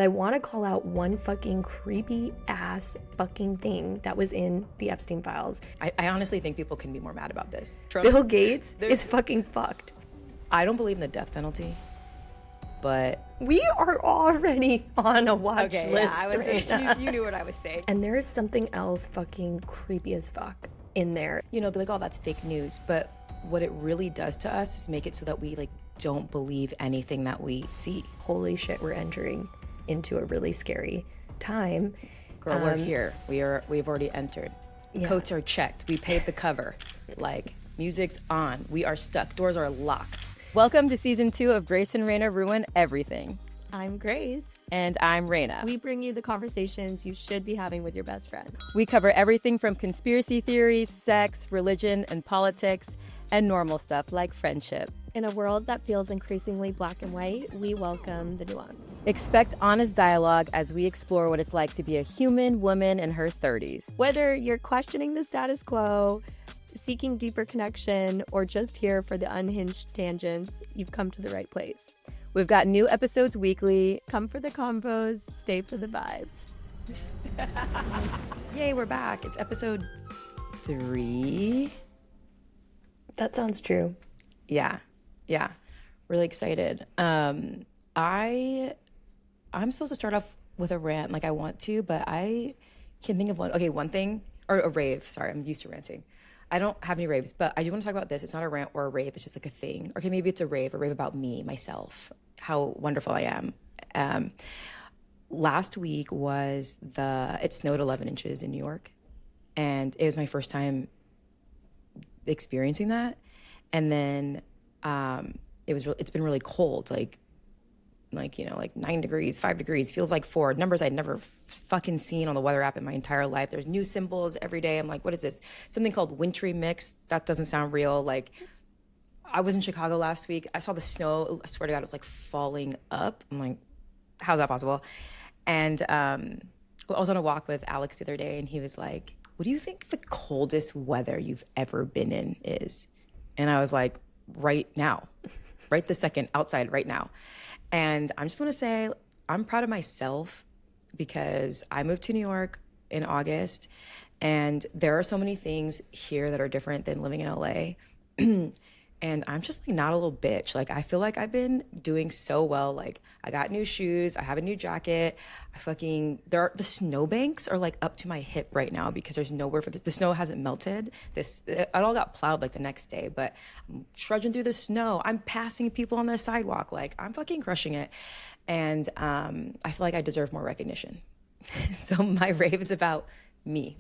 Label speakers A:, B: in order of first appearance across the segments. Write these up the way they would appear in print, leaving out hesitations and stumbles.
A: I want to call out one fucking creepy ass fucking thing that was in the Epstein Files.
B: I honestly think people can be more mad about this.
A: Bill Gates is fucking fucked.
B: I don't believe in the death penalty, but
A: we are already on a watch list.
B: Yeah, I was
A: right
B: you knew what I was saying.
A: And there is something else fucking creepy as fuck in there.
B: You know, be like, oh, that's fake news. But what it really does to us is make it so that we like don't believe anything that we see.
A: Holy shit, we're entering into a really scary time.
B: Girl, we're here. We've already entered. Yeah. Coats are checked. We paid the cover. Like, music's on. We are stuck. Doors are locked. Welcome to season 2 of Grace and Reyna Ruin Everything.
C: I'm Grace.
B: And I'm Reyna.
C: We bring you the conversations you should be having with your best friend.
B: We cover everything from conspiracy theories, sex, religion, and politics, and normal stuff like friendship.
C: In a world that feels increasingly black and white, we welcome the nuance.
B: Expect honest dialogue as we explore what it's like to be a human woman in her 30s.
C: Whether you're questioning the status quo, seeking deeper connection, or just here for the unhinged tangents, you've come to the right place.
B: We've got new episodes weekly.
C: Come for the combos, stay for the vibes.
B: Yay, we're back. It's episode 3.
A: That sounds true.
B: Yeah, really excited. I'm supposed to start off with a rant like I want to, but I can think of one thing, or a rave. Sorry, I'm used to ranting. I don't have any raves, but I do want to talk about this. It's not a rant or a rave, it's just like a thing. Okay, maybe it's a rave about me, myself, how wonderful I am. Last week it snowed 11 inches in New York, and it was my first time experiencing that. And then it's been really cold, like 9 degrees, 5 degrees, feels like 4 numbers I'd never fucking seen on the weather app in my entire life. There's new symbols every day. I'm like, what is this? Something called wintry mix. That doesn't sound real. Like, I was in Chicago last week. I saw the snow. I swear to God, it was like falling up. I'm like, how's that possible? And I was on a walk with Alex the other day, and he was like, what do you think the coldest weather you've ever been in is? And I was like, right now, right this second, outside right now. And I just want to say I'm proud of myself because I moved to New York in August, and there are so many things here that are different than living in LA. And I'm just like not a little bitch. Like, I feel like I've been doing so well. Like, I got new shoes, I have a new jacket. The snowbanks are like up to my hip right now because there's nowhere for this. The snow hasn't melted. It all got plowed like the next day, but I'm trudging through the snow. I'm passing people on the sidewalk. Like, I'm fucking crushing it. And I feel like I deserve more recognition. So my rave is about me.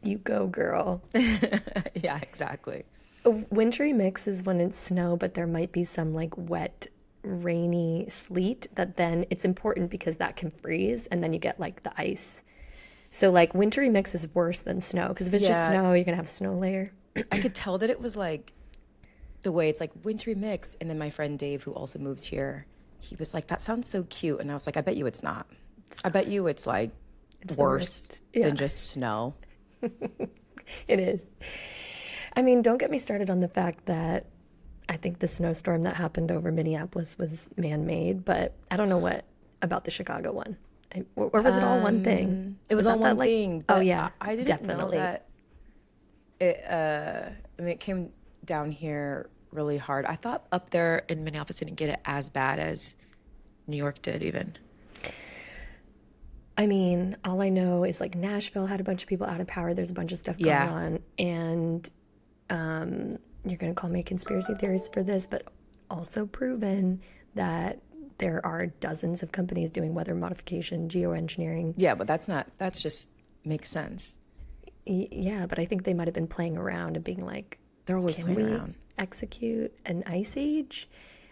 A: You go, girl.
B: Yeah, exactly.
A: A wintry mix is when it's snow, but there might be some like wet, rainy sleet that then it's important because that can freeze and then you get like the ice. So like wintry mix is worse than snow because if it's just snow, you're going to have snow layer.
B: I could tell that it was like the way it's like wintry mix. And then my friend Dave, who also moved here, he was like, that sounds so cute. And I was like, I bet you it's not. I bet you it's like worse than just snow.
A: It is. I mean, don't get me started on the fact that I think the snowstorm that happened over Minneapolis was man-made, but I don't know what about the Chicago one. Or was it all one thing?
B: It was all one thing.
A: Oh, yeah,
B: I didn't
A: definitely.
B: know that it came down here really hard. I thought up there in Minneapolis didn't get it as bad as New York did even.
A: I mean, all I know is like Nashville had a bunch of people out of power. There's a bunch of stuff going on. And you're going to call me a conspiracy theorist for this, but also proven that there are dozens of companies doing weather modification, geoengineering.
B: Yeah, but that's just makes sense.
A: Yeah, but I think they might have been playing around and being like,
B: they're always playing around.
A: Execute an ice age?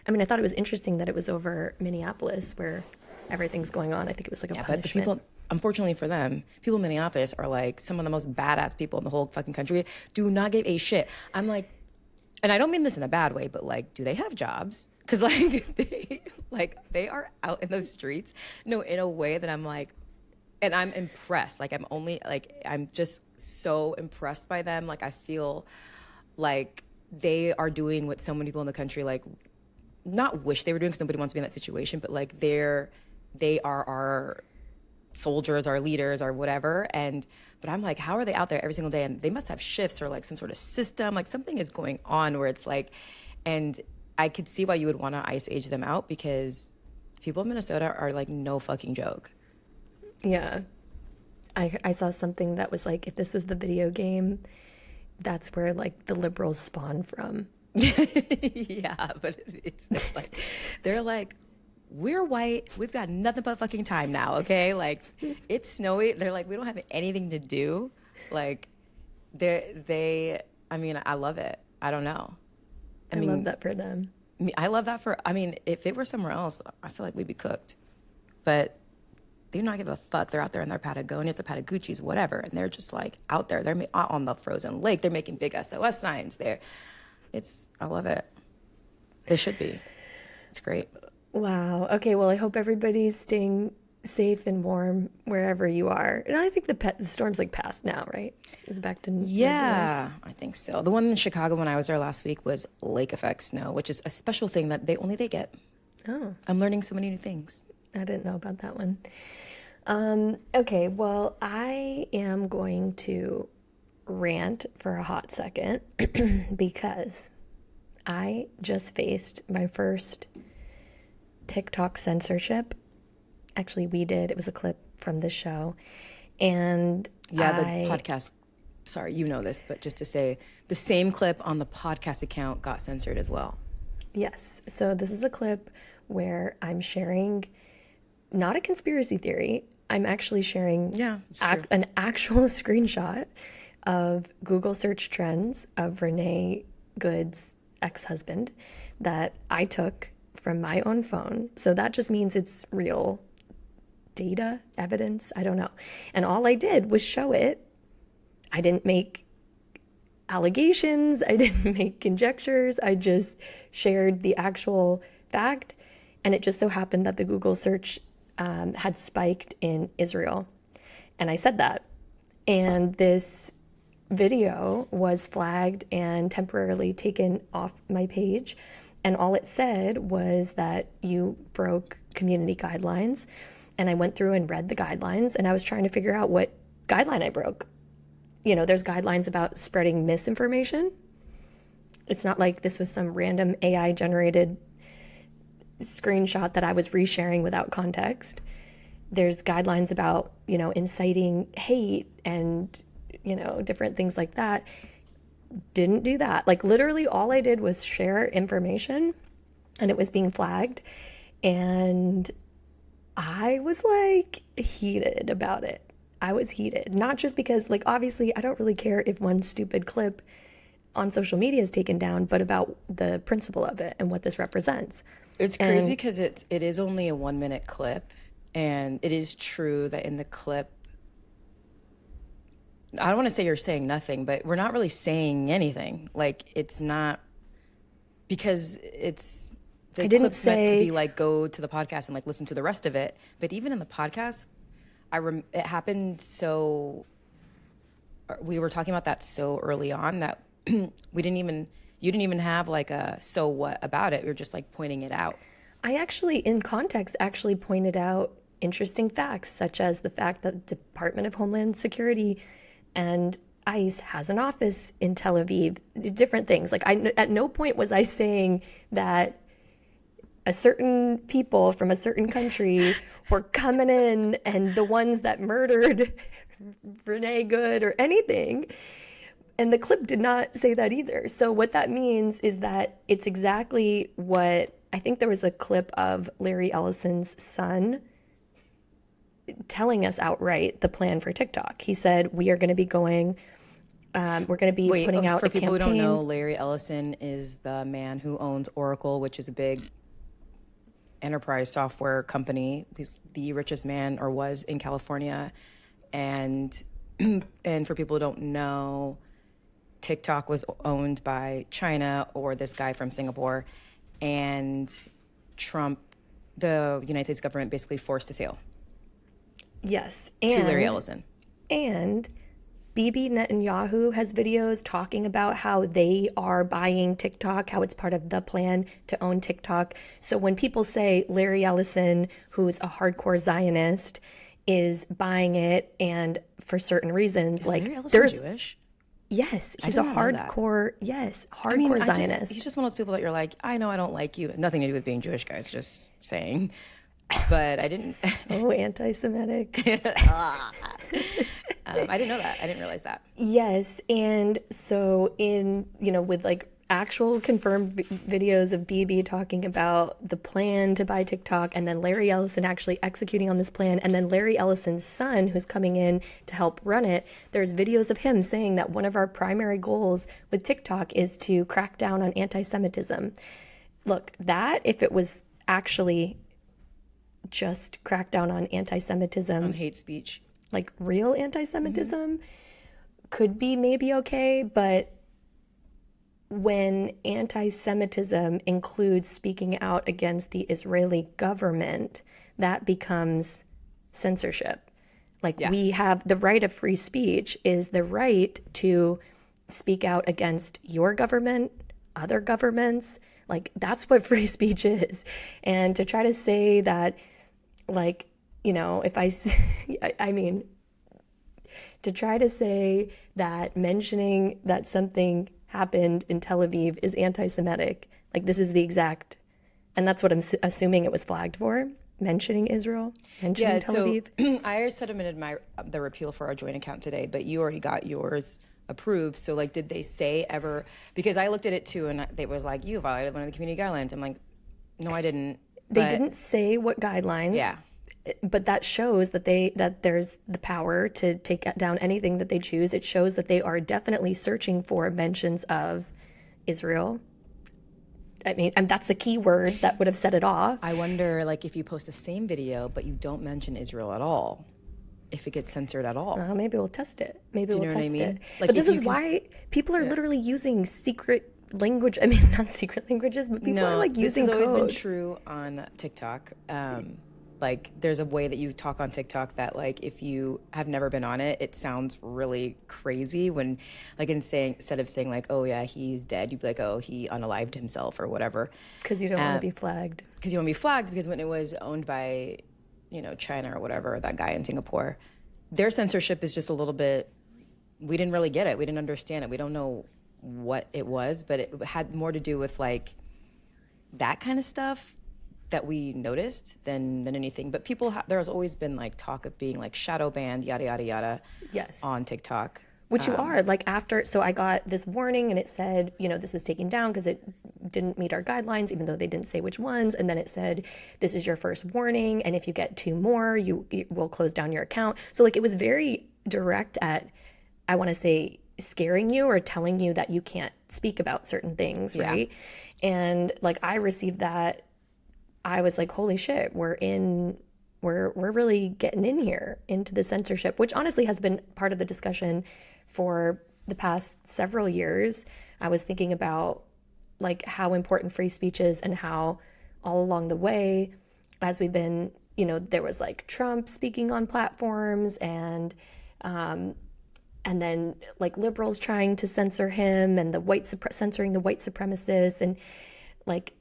A: I mean, I thought it was interesting that it was over Minneapolis where everything's going on. I think it was like a punishment. But the
B: people, unfortunately for them, people in Minneapolis are like some of the most badass people in the whole fucking country. Do not give a shit. I'm like, and I don't mean this in a bad way, but like, do they have jobs? Because they are out in those streets. No, in a way that I'm like, and I'm impressed. Like, I'm just so impressed by them. Like, I feel like they are doing what so many people in the country like not wish they were doing, because nobody wants to be in that situation, but like they are our soldiers, our leaders, our whatever. But I'm like, how are they out there every single day? And they must have shifts or like some sort of system, like something is going on where it's like, and I could see why you would want to ice age them out, because people in Minnesota are like no fucking joke.
A: Yeah. I saw something that was like, if this was the video game, that's where like the liberals spawn from.
B: Yeah, but it's like, they're like, we're white, we've got nothing but fucking time now, okay? Like, it's snowy. They're like, we don't have anything to do. Like, I mean, I love it. I don't know.
A: I love that for them.
B: I love that for, I mean, if it were somewhere else, I feel like we'd be cooked. But they do not give a fuck. They're out there in their Patagonias, their Patagucci's, whatever, and they're just like out there. They're on the frozen lake. They're making big SOS signs there. I love it. They should be. It's great.
A: Wow. Okay, well, I hope everybody's staying safe and warm wherever you are. And I think the storm's like past now, right? It's back to
B: yeah, I think so. The one in Chicago when I was there last week was lake effect snow, which is a special thing that only they get.
A: Oh,
B: I'm learning so many new things.
A: I didn't know about that one. Okay, well, I am going to rant for a hot second because I just faced my first TikTok censorship. Actually, we did. It was a clip from this show. And
B: yeah, the podcast, sorry, you know this, but just to say, the same clip on the podcast account got censored as well.
A: Yes. So this is a clip where I'm sharing not a conspiracy theory. I'm actually sharing an actual screenshot of Google search trends of Renee Good's ex-husband that I took from my own phone. So that just means it's real data, evidence, I don't know. And all I did was show it. I didn't make allegations, I didn't make conjectures, I just shared the actual fact. And it just so happened that the Google search had spiked in Israel. And I said that. And this video was flagged and temporarily taken off my page. And all it said was that you broke community guidelines. And I went through and read the guidelines, and I was trying to figure out what guideline I broke. You know, there's guidelines about spreading misinformation. It's not like this was some random AI generated screenshot that I was resharing without context. There's guidelines about, you know, inciting hate and, you know, different things like that. Didn't do that. Like literally all I did was share information and it was being flagged. And I was like heated about it. I was heated. Not just because like, obviously I don't really care if one stupid clip on social media is taken down, but about the principle of it and what this represents.
B: It's crazy because it is only a 1 minute clip. And it is true that in the clip, I don't want to say you're saying nothing, but we're not really saying anything. Like, it's not, because it's, the clip's meant to be like, go to the podcast and like listen to the rest of it. But even in the podcast, it happened so, we were talking about that so early on that you didn't even have like a so what about it. We were just like pointing it out.
A: I actually, in context, actually pointed out interesting facts, such as the fact that the Department of Homeland Security and ICE has an office in Tel Aviv, different things. Like, at no point was I saying that a certain people from a certain country were coming in and the ones that murdered Renee Good or anything. And the clip did not say that either. So what that means is that it's exactly what, I think there was a clip of Larry Ellison's son telling us outright the plan for TikTok. He said, we are going to be going, we're going to be putting out a campaign.
B: For people who don't know, Larry Ellison is the man who owns Oracle, which is a big enterprise software company. He's the richest man, or was, in California. And for people who don't know, TikTok was owned by China or this guy from Singapore, and Trump, the United States government, basically forced a sale.
A: Yes.
B: To Larry Ellison.
A: And Bibi Netanyahu has videos talking about how they are buying TikTok, how it's part of the plan to own TikTok. So when people say Larry Ellison, who's a hardcore Zionist, is buying it, and for certain reasons,
B: Is
A: like
B: Larry Ellison
A: there's
B: Jewish?
A: yes, he's
B: did
A: a
B: not know that.
A: hardcore hardcore Zionist.
B: He's just one of those people that you're like, I know I don't like you. Nothing to do with being Jewish, guys. Just saying. But I didn't.
A: So anti-Semitic.
B: I didn't know that. I didn't realize that.
A: Yes, and so in, with like actual confirmed videos of BB talking about the plan to buy TikTok, and then Larry Ellison actually executing on this plan, and then Larry Ellison's son, who's coming in to help run it, there's videos of him saying that one of our primary goals with TikTok is to crack down on anti-Semitism. Look, that, if it was actually just crack down on anti-Semitism,
B: On hate speech.
A: like real anti-Semitism, could be maybe okay, but when anti-Semitism includes speaking out against the Israeli government, that becomes censorship. Like, we have the right of free speech is the right to speak out against your government, other governments. Like, that's what free speech is. And to try to say that, like, if I mean, to try to say that mentioning that something happened in Tel Aviv is anti-Semitic, like, this is the exact, and that's what I'm assuming it was flagged for, mentioning Israel, mentioning Tel Aviv.
B: I submitted the repeal for our joint account today, but you already got yours approved. So, like, did they say ever, because I looked at it too, and they was like, you violated one of the community guidelines. I'm like, no, I didn't.
A: They didn't say what guidelines.
B: Yeah.
A: But that shows that there's the power to take down anything that they choose. It shows that they are definitely searching for mentions of Israel. I mean, and that's the key word that would have set it off.
B: I wonder, like, if you post the same video, but you don't mention Israel at all, if it gets censored at all.
A: Well, maybe we'll test it. Maybe
B: you
A: we'll
B: know what I
A: test
B: mean?
A: it.
B: Like,
A: but this
B: if
A: is
B: you can-
A: why people are literally using secret language. I mean, not secret languages, but people are like using
B: this has
A: code.
B: always been true on TikTok. Like, there's a way that you talk on TikTok that, like, if you have never been on it, it sounds really crazy when, like, instead of saying, like, oh, yeah, he's dead, you'd be like, oh, he unalived himself or whatever.
A: Because you don't want to be flagged.
B: Because you want to be flagged, because when it was owned by, China or whatever, that guy in Singapore, their censorship is just a little bit, we didn't really get it. We didn't understand it. We don't know what it was, but it had more to do with, like, that kind of stuff that we noticed than anything. But there's always been, like, talk of being, like, shadow banned, yada yada yada.
A: Yes.
B: On TikTok,
A: which you are, like, after. So I got this warning, and it said, this is taken down because it didn't meet our guidelines, even though they didn't say which ones. And then it said, this is your first warning, and if you get 2 more, you will close down your account. So, like, it was very direct at, I want to say, scaring you or telling you that you can't speak about certain things, right? And, like, I received that. I was like, holy shit, we're really getting in here into the censorship, which honestly has been part of the discussion for the past several years. I was thinking about, like, how important free speech is, and how all along the way, as we've been, there was, like, Trump speaking on platforms, and then, like, liberals trying to censor him, and censoring the white supremacists, and, like,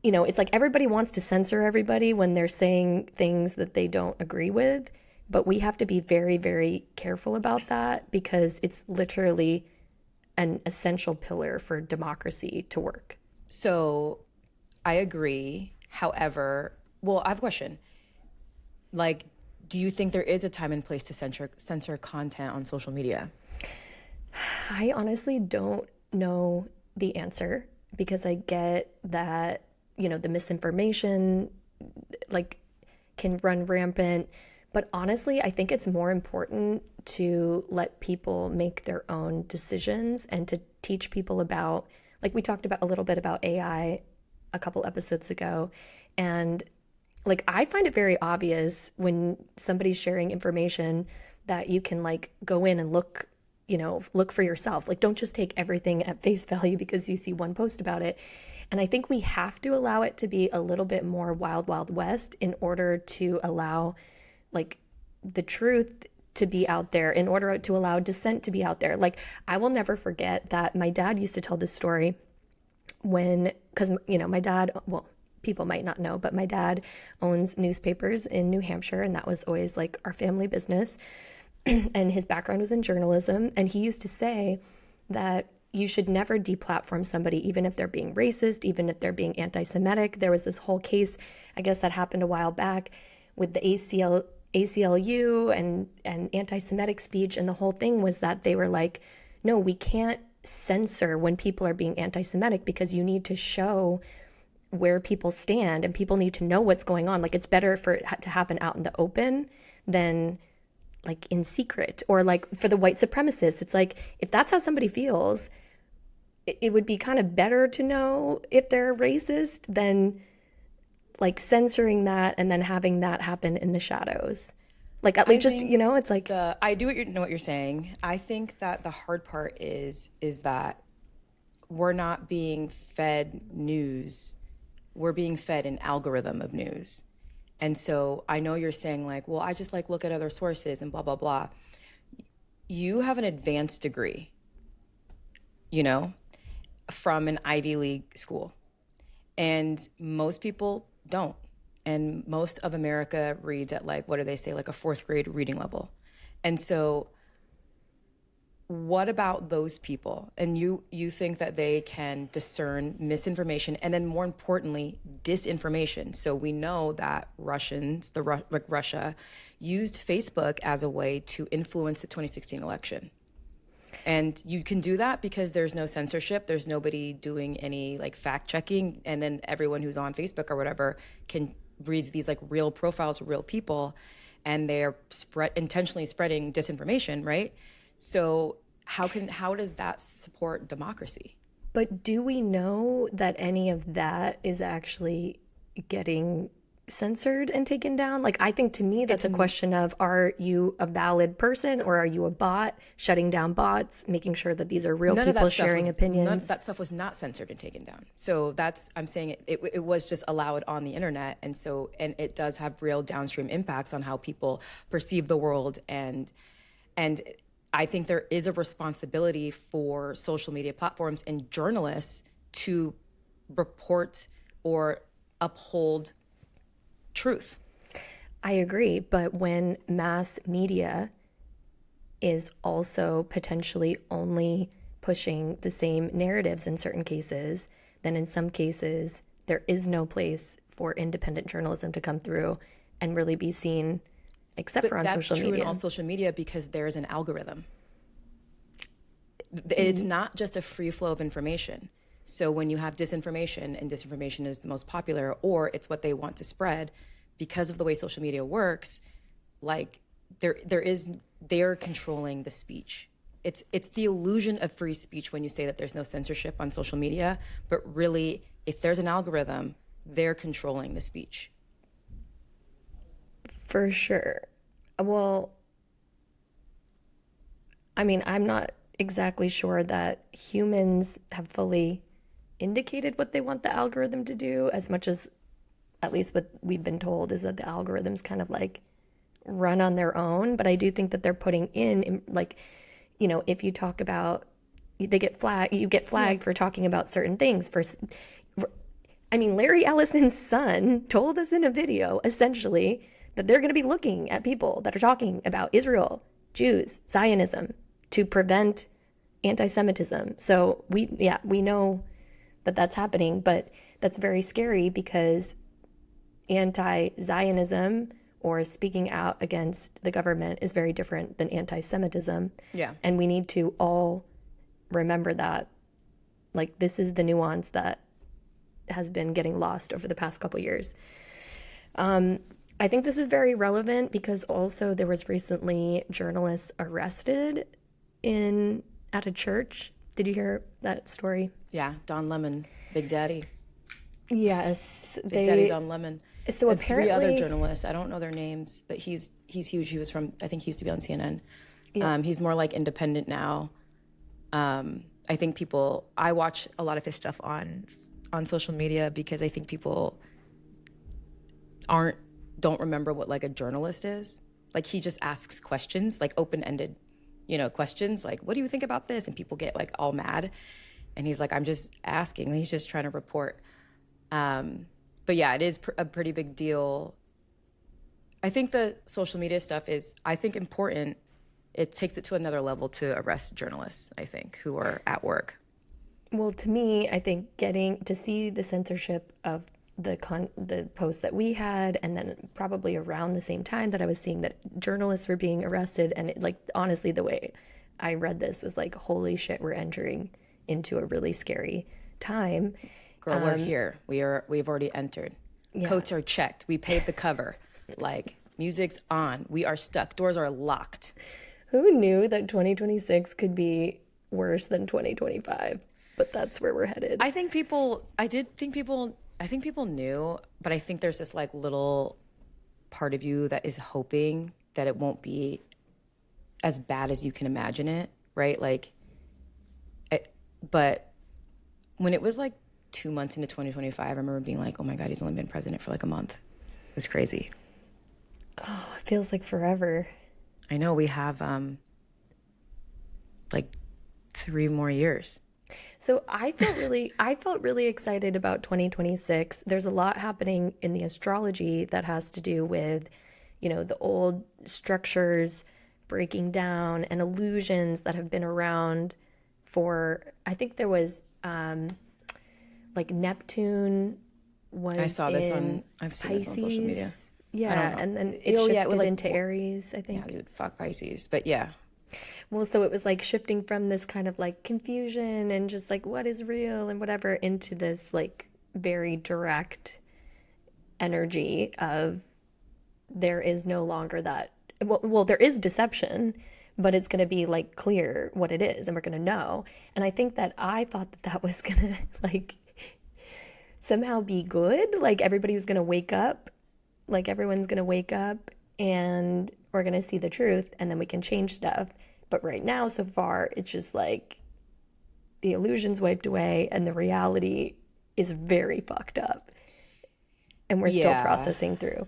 A: it's like everybody wants to censor everybody when they're saying things that they don't agree with, but we have to be very, very careful about that, because it's literally an essential pillar for democracy to work.
B: So I agree. However, well, I have a question. Like, do you think there is a time and place to censor content on social media?
A: I honestly don't know the answer, because I get that, the misinformation, like, can run rampant. But honestly, I think it's more important to let people make their own decisions, and to teach people about, like, we talked about a little bit about AI a couple episodes ago. And, like, I find it very obvious when somebody's sharing information that you can, like, go in and look for yourself. Like, don't just take everything at face value because you see one post about it. And I think we have to allow it to be a little bit more wild, wild west in order to allow, like, the truth to be out there, in order to allow dissent to be out there. Like, I will never forget that my dad used to tell this story because, my dad, well, people might not know, but my dad owns newspapers in New Hampshire, and that was always like our family business. And his background was in journalism. And he used to say that you should never deplatform somebody, even if they're being racist, even if they're being anti-Semitic. There was this whole case, I guess, that happened a while back with the ACLU and anti-Semitic speech. And the whole thing was that they were like, no, we can't censor when people are being anti-Semitic, because you need to show where people stand and people need to know what's going on. Like, it's better for it to happen out in the open than like in secret. Or like for the white supremacists, it's like, if that's how somebody feels, it would be kind of better to know if they're racist than like censoring that and then having that happen in the shadows. Like, at least just, it's like,
B: I do know what you're saying. I think that the hard part is that we're not being fed news. We're being fed an algorithm of news. And so I know you're saying like, well, I just like look at other sources and blah, blah, blah. You have an advanced degree, from an Ivy League school. And most people don't. And most of America reads at like, what do they say, like a 4th grade reading level. And so what about those people? And you think that they can discern misinformation and then, more importantly, disinformation. So we know that Russia used Facebook as a way to influence the 2016 election. And you can do that because there's no censorship. There's nobody doing any like fact checking. And then everyone who's on Facebook or whatever can read these like real profiles of real people, and they're intentionally spreading disinformation, right? So how does that support democracy?
A: But do we know that any of that is actually getting censored and taken down? Like, I think to me that's a question of, are you a valid person or are you a bot? Shutting down bots, making sure that these are real people sharing opinions.
B: None of that stuff was not censored and taken down. So I'm saying it was just allowed on the internet, and it does have real downstream impacts on how people perceive the world, and I think there is a responsibility for social media platforms and journalists to report or uphold truth.
A: I agree, but when mass media is also potentially only pushing the same narratives in certain cases, then in some cases there is no place for independent journalism to come through and really be seen, except for on social media.
B: That's true in all social media because there's an algorithm. It's not just a free flow of information. So when you have disinformation, and disinformation is the most popular, or it's what they want to spread, because of the way social media works, like they're controlling the speech. It's the illusion of free speech when you say that there's no censorship on social media, but really, if there's an algorithm, they're controlling the speech.
A: For sure. Well, I mean, I'm not exactly sure that humans have fully indicated what they want the algorithm to do, as much as, at least what we've been told, is that the algorithms kind of like run on their own. But I do think that they're putting in like, if you talk about, you get flagged for talking about certain things. Larry Ellison's son told us in a video, essentially, that they're going to be looking at people that are talking about Israel, Jews, Zionism, to prevent anti-Semitism. So we know that that's happening, but that's very scary because anti-Zionism or speaking out against the government is very different than anti-Semitism.
B: Yeah.
A: And we need to all remember that. Like, this is the nuance that has been getting lost over the past couple years. I think this is very relevant because also there was recently journalists arrested at a church. Did you hear that story?
B: Yeah, Don Lemon, Big Daddy.
A: Yes.
B: Big Daddy Don Lemon.
A: So
B: and
A: apparently
B: 3 other journalists, I don't know their names, but he's huge. He was I think he used to be on CNN. Yeah. He's more like independent now. I think I watch a lot of his stuff on social media because I think people don't remember what like a journalist is. like he just asks questions, like open-ended, questions, like, what do you think about this? And people get like all mad. And he's like, I'm just asking. He's just trying to report. But yeah, it is a pretty big deal. I think the social media stuff is, I think, important. It takes it to another level to arrest journalists, I think, who are at work.
A: Well, to me, I think getting to see the censorship of the posts that we had, and then probably around the same time that I was seeing that journalists were being arrested, and it, like, honestly, the way I read this was like, holy shit, we're entering into a really scary time.
B: Girl, we're here. We've already entered. Yeah. Coats are checked. We paid the cover. Like, music's on. We are stuck. Doors are locked.
A: Who knew that 2026 could be worse than 2025? But that's where we're headed.
B: I think people knew, but I think there's this like little part of you that is hoping that it won't be as bad as you can imagine it, right? But when it was like 2 months into 2025, I remember being like, oh my God, he's only been president for like a month. It was crazy.
A: Oh, it feels like forever.
B: I know, we have like 3 more years.
A: So I felt really excited about 2026. There's a lot happening in the astrology that has to do with, the old structures breaking down and illusions that have been around for, I think there was like Neptune was
B: I saw this I've seen this on social media.
A: Yeah, and then it shifted into Aries, I think.
B: Yeah, dude, fuck Pisces. But yeah.
A: Well, so it was like shifting from this kind of like confusion and just like what is real and whatever into this like very direct energy of there is no longer that, well there is deception, but it's going to be like clear what it is and we're going to know. And I think that I thought that was going to like somehow be good. Like everybody was going to wake up, like everyone's going to wake up and we're going to see the truth and then we can change stuff. But right now, so far, it's just like the illusion's wiped away and the reality is very fucked up. And we're still processing through.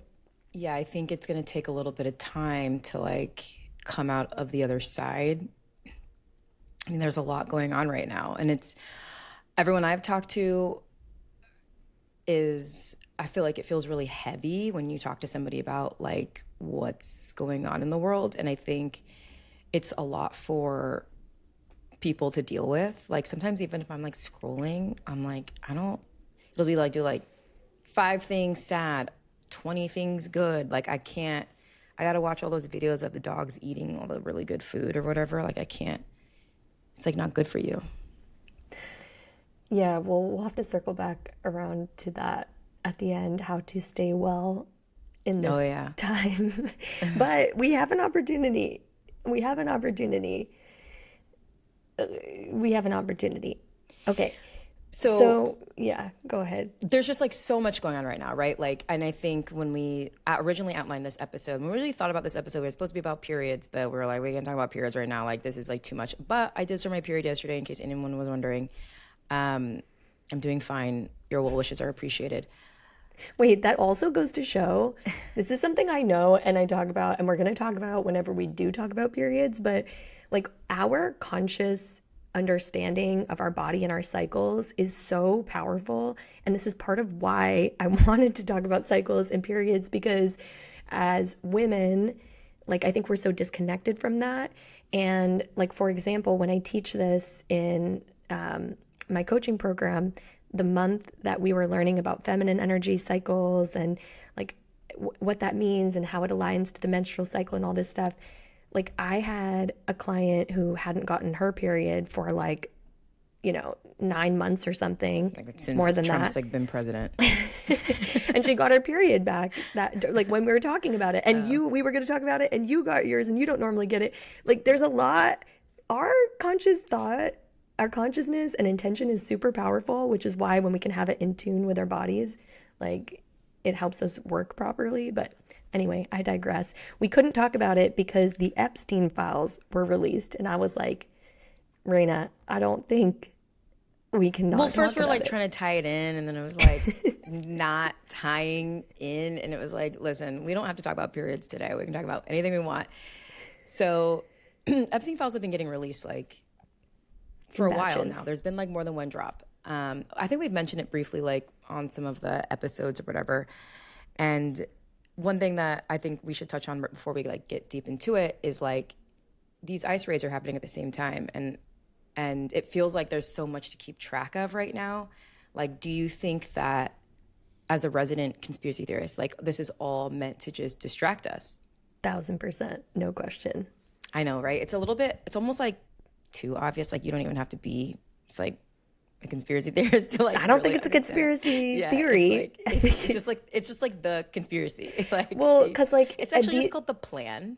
B: Yeah, I think it's going to take a little bit of time to like come out of the other side. I mean, there's a lot going on right now. And it's everyone I've talked to I feel like it feels really heavy when you talk to somebody about like what's going on in the world. And I think it's a lot for people to deal with. Like sometimes even if I'm like scrolling, I'm like, it'll be like, do like 5 things sad, 20 things good. Like I gotta watch all those videos of the dogs eating all the really good food or whatever. Like I can't, it's like not good for you.
A: Yeah, well, we'll have to circle back around to that at the end, how to stay well in this time. But we have an opportunity. We have an opportunity. Okay. So yeah, go ahead.
B: There's just like so much going on right now, right? Like, and I think when we originally outlined this episode, when we really thought about this episode, it was supposed to be about periods, but we were like, we can't talk about periods right now. Like, this is like too much. But I did start my period yesterday, in case anyone was wondering. I'm doing fine. Your well wishes are appreciated.
A: Wait, that also goes to show, this is something I know and I talk about, and we're going to talk about whenever we do talk about periods, but like our conscious understanding of our body and our cycles is so powerful. And this is part of why I wanted to talk about cycles and periods, because as women, like I think we're so disconnected from that. And like, for example, when I teach this in my coaching program, the month that we were learning about feminine energy cycles and like what that means and how it aligns to the menstrual cycle and all this stuff, like I had a client who hadn't gotten her period for like, 9 months or something,
B: like since
A: more than
B: Trump's
A: that.
B: like been president.
A: And she got her period back that like when we were talking about it, and we were going to talk about it, and you got yours, and you don't normally get it. Like there's a lot. Our conscious thought, our consciousness and intention is super powerful, which is why when we can have it in tune with our bodies, like it helps us work properly. But anyway, I digress. We couldn't talk about it because the Epstein Files were released. And I was like, Reyna, I don't think we cannot
B: Well, first
A: talk
B: we were
A: about
B: like
A: it.
B: trying to tie it in, and then it was like not tying in, and it was like, listen, we don't have to talk about periods today. We can talk about anything we want. So Epstein Files have been getting released like for a while now. There's been like more than one drop. I think we've mentioned it briefly like on some of the episodes or whatever. And one thing that I think we should touch on before we like get deep into it is like these ICE raids are happening at the same time, and it feels like there's so much to keep track of right now. Like, do you think that as a resident conspiracy theorist, like this is all meant to just distract us?
A: 1000%, no question.
B: I know, right? It's a little bit, it's almost like too obvious. Like you don't even have to be, it's like a conspiracy theorist to like.
A: I don't
B: really
A: think it's
B: understand.
A: a conspiracy theory.
B: It's just like the conspiracy. Like,
A: well, because like
B: it's actually just called the plan.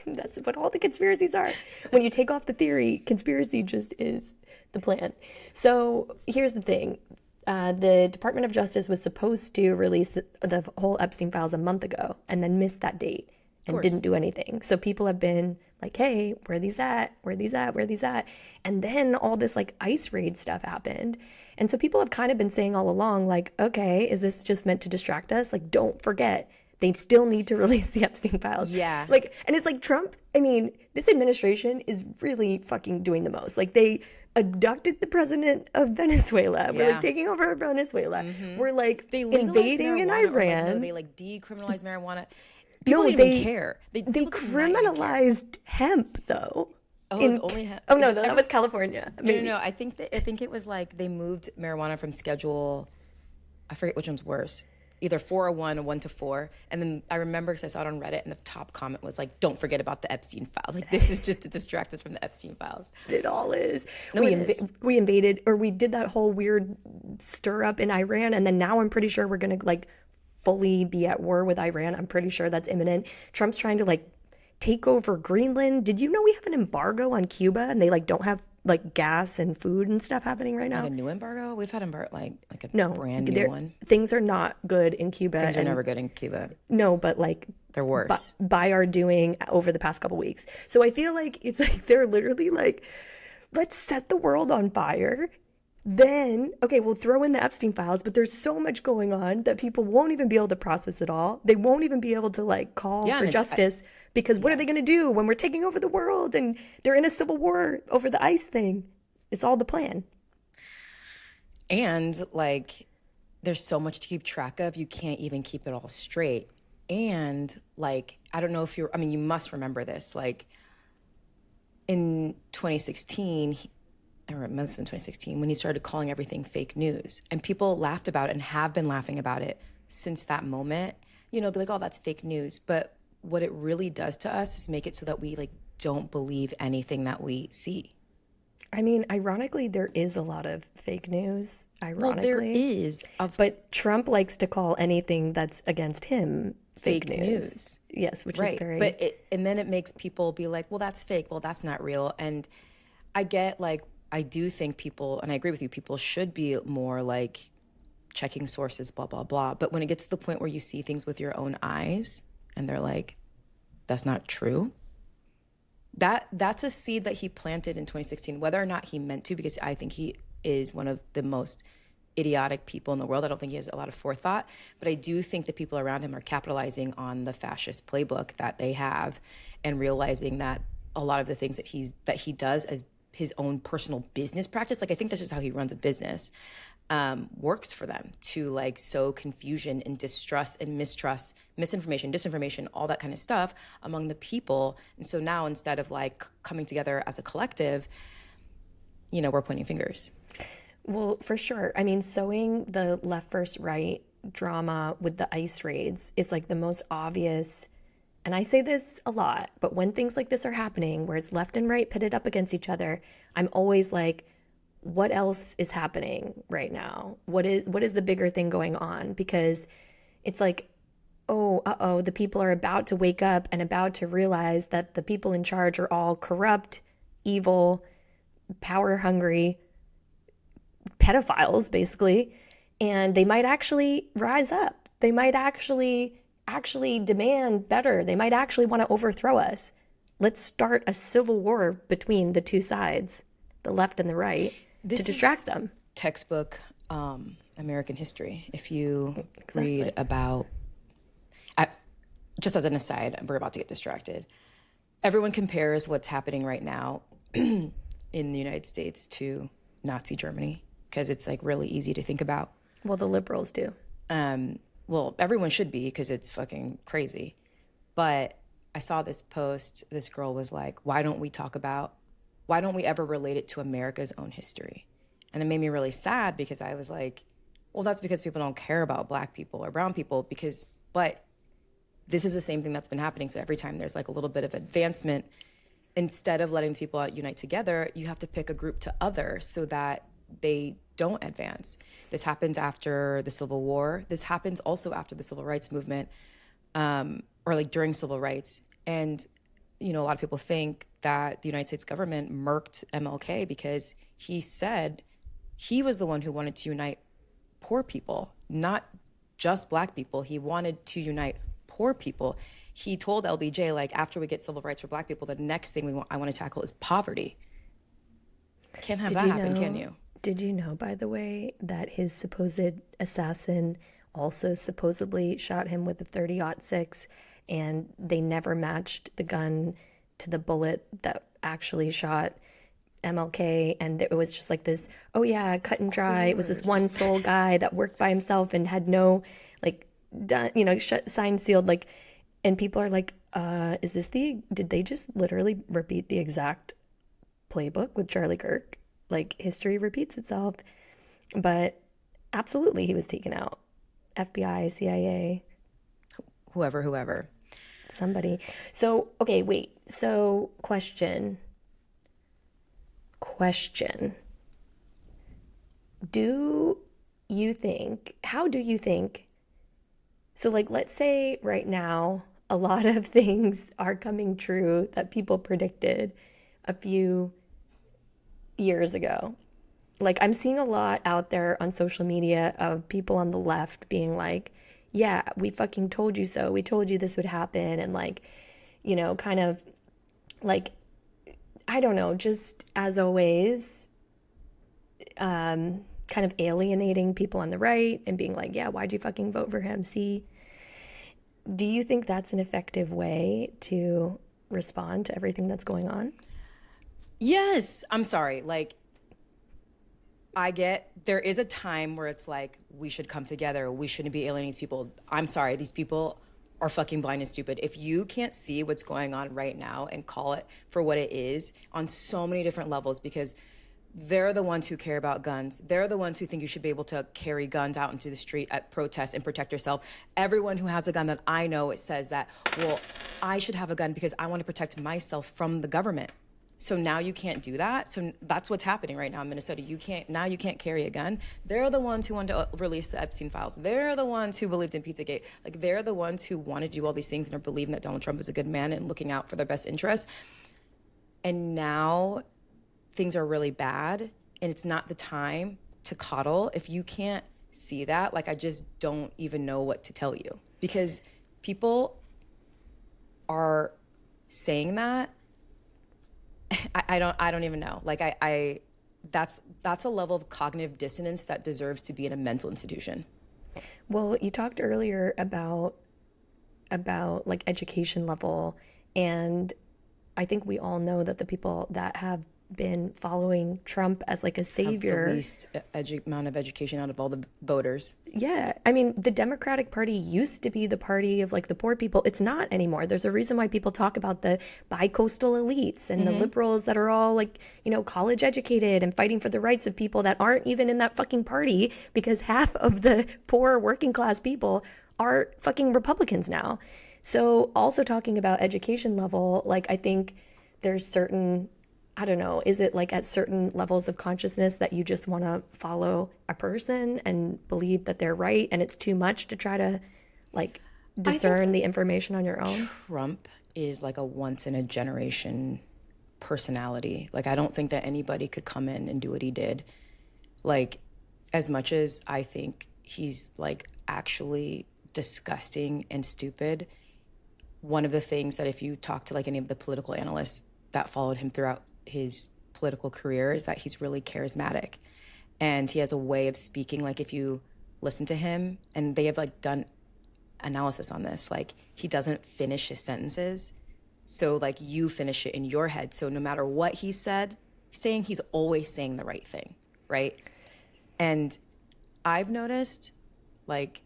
A: That's what all the conspiracies are. When you take off the theory, conspiracy just is the plan. So here's the thing. The Department of Justice was supposed to release the whole Epstein Files a month ago and then missed that date and didn't do anything. So people have been like, hey, where are these at? Where are these at? Where are these at? And then all this like ICE raid stuff happened. And so people have kind of been saying all along, like, okay, is this just meant to distract us? Like, don't forget, they still need to release the Epstein Files.
B: Yeah.
A: Like, and it's like Trump, I mean, this administration is really fucking doing the most. Like, they abducted the president of Venezuela. We're like taking over Venezuela. We're like
B: they
A: invading in Iran.
B: Like, no, they like decriminalized marijuana. People don't even care.
A: They criminalized hemp though.
B: Oh, it was only hemp.
A: Oh no, that was California.
B: No. I think it was like they moved marijuana from schedule. I forget which one's worse. Either 401 or 1 to 4. And then I remember because I saw it on Reddit and the top comment was like, don't forget about the Epstein Files. Like, this is just to distract us from the Epstein Files.
A: It all is.
B: No,
A: we invaded, or we did that whole weird stir up in Iran. And then now I'm pretty sure we're going to like fully be at war with Iran. I'm pretty sure that's imminent. Trump's trying to like take over Greenland. Did you know we have an embargo on Cuba and they like don't have like gas and food and stuff happening right now?
B: Like a new embargo? We've had like a brand new one.
A: Things are not good in Cuba.
B: Things are never good in Cuba.
A: No, but like
B: they're worse
A: by our doing over the past couple weeks. So I feel like it's like they're literally like, let's set the world on fire. Then, okay, we'll throw in the Epstein Files, but there's so much going on that people won't even be able to process it all. They won't even be able to like call for justice. Because what are they going to do when we're taking over the world and they're in a civil war over the ICE thing? It's all the plan.
B: And like, there's so much to keep track of. You can't even keep it all straight. And like, I don't know if you must remember this. Like in 2016, or it must have been 2016, when he started calling everything fake news. And people laughed about it and have been laughing about it since that moment. Be like, oh, that's fake news. But what it really does to us is make it so that we like don't believe anything that we see.
A: I mean, ironically, there is a lot of fake news. Ironically,
B: well, there is.
A: But Trump likes to call anything that's against him fake news. Yes, which is very.
B: But and then it makes people be like, well, that's fake. Well, that's not real. And I get like, I do think people, and I agree with you, people should be more like checking sources, blah, blah, blah. But when it gets to the point where you see things with your own eyes, and they're like, that's not true. That's a seed that he planted in 2016, whether or not he meant to, because I think he is one of the most idiotic people in the world. I don't think he has a lot of forethought, but I do think the people around him are capitalizing on the fascist playbook that they have and realizing that a lot of the things that he does as his own personal business practice, like I think that's just how he runs a business, works for them to like sow confusion and distrust and mistrust, misinformation, disinformation, all that kind of stuff among the people. And so now instead of like coming together as a collective, we're pointing fingers.
A: Well, for sure. I mean, sowing the left versus right drama with the ICE raids is like the most obvious. And I say this a lot, but when things like this are happening, where it's left and right pitted up against each other, I'm always like, what else is happening right now? What is the bigger thing going on? Because it's like, the people are about to wake up and about to realize that the people in charge are all corrupt, evil, power hungry, pedophiles, basically. And they might actually rise up. They might actually demand better. They might actually want to overthrow us. Let's start a civil war between the two sides, the left and the right. to distract them.
B: Textbook American history. If you read about, just as an aside, we're about to get distracted. Everyone compares what's happening right now in the United States to Nazi Germany because it's like really easy to think about.
A: Well, the liberals do.
B: Well, everyone should be because it's fucking crazy. But I saw this post. This girl was like, why don't we ever relate it to America's own history? And it made me really sad because I was like, well, that's because people don't care about black people or brown people but this is the same thing that's been happening. So every time there's like a little bit of advancement, instead of letting people unite together, you have to pick a group to other so that they don't advance. This happens after the Civil War. This happens also after the Civil Rights Movement, or like during civil rights. And, you know, a lot of people think that the United States government murked MLK because he said he was the one who wanted to unite poor people, not just black people. He wanted to unite poor people. He told LBJ, like, after we get civil rights for black people, the next thing I want to tackle is poverty. Can't have that happen, can you?
A: Did you know, by the way, that his supposed assassin also supposedly shot him with a 30-06, and they never matched the gun to the bullet that actually shot MLK, and it was just like this, oh yeah, cut and dry. It was this one sole guy that worked by himself and had no, like, done, you know, signed, sealed, like, and people are like, did they just literally repeat the exact playbook with Charlie Kirk? Like, history repeats itself. But absolutely, he was taken out. FBI, CIA.
B: Whoever.
A: Somebody. So, okay, wait. So, question. How do you think, so like, let's say right now, a lot of things are coming true that people predicted a few years ago. Like, I'm seeing a lot out there on social media of people on the left being like, yeah, we fucking told you so. We told you this would happen. And like, you know, kind of like, I don't know, just as always, kind of alienating people on the right and being like, yeah, why'd you fucking vote for him? See, do you think that's an effective way to respond to everything that's going on?
B: Yes. I'm sorry. Like, I get there is a time where it's like, we should come together. We shouldn't be alienating these people. I'm sorry. These people are fucking blind and stupid. If you can't see what's going on right now and call it for what it is on so many different levels, because they're the ones who care about guns. They're the ones who think you should be able to carry guns out into the street at protests and protect yourself. Everyone who has a gun that I know, it says that, well, I should have a gun because I want to protect myself from the government. So now you can't do that. So that's what's happening right now in Minnesota. You can't carry a gun. They're the ones who wanted to release the Epstein Files. They're the ones who believed in Pizzagate. Like, they're the ones who wanted to do all these things and are believing that Donald Trump is a good man and looking out for their best interests. And now things are really bad, and it's not the time to coddle. If you can't see that, like, I just don't even know what to tell you, because people are saying that. I don't even know. Like, that's a level of cognitive dissonance that deserves to be in a mental institution.
A: Well, you talked earlier about like education level, and I think we all know that the people that have been following Trump as like a savior,
B: have the least amount of education out of all the voters.
A: Yeah, I mean, the Democratic Party used to be the party of like the poor people. It's not anymore. There's a reason why people talk about the bi-coastal elites and the liberals that are all like, you know, college educated and fighting for the rights of people that aren't even in that fucking party, because half of the poor working class people are fucking Republicans now. So also talking about education level, like, I think there's certain, I don't know, is it like at certain levels of consciousness that you just want to follow a person and believe that they're right, and it's too much to try to like discern the information on your own?
B: Trump is like a once in a generation personality. Like, I don't think that anybody could come in and do what he did. Like, as much as I think he's like actually disgusting and stupid, one of the things that if you talk to like any of the political analysts that followed him throughout his political career is that he's really charismatic. And he has a way of speaking, like if you listen to him, and they have like done analysis on this, like he doesn't finish his sentences. So like you finish it in your head. So no matter what he's saying, he's always saying the right thing, right? And I've noticed, like,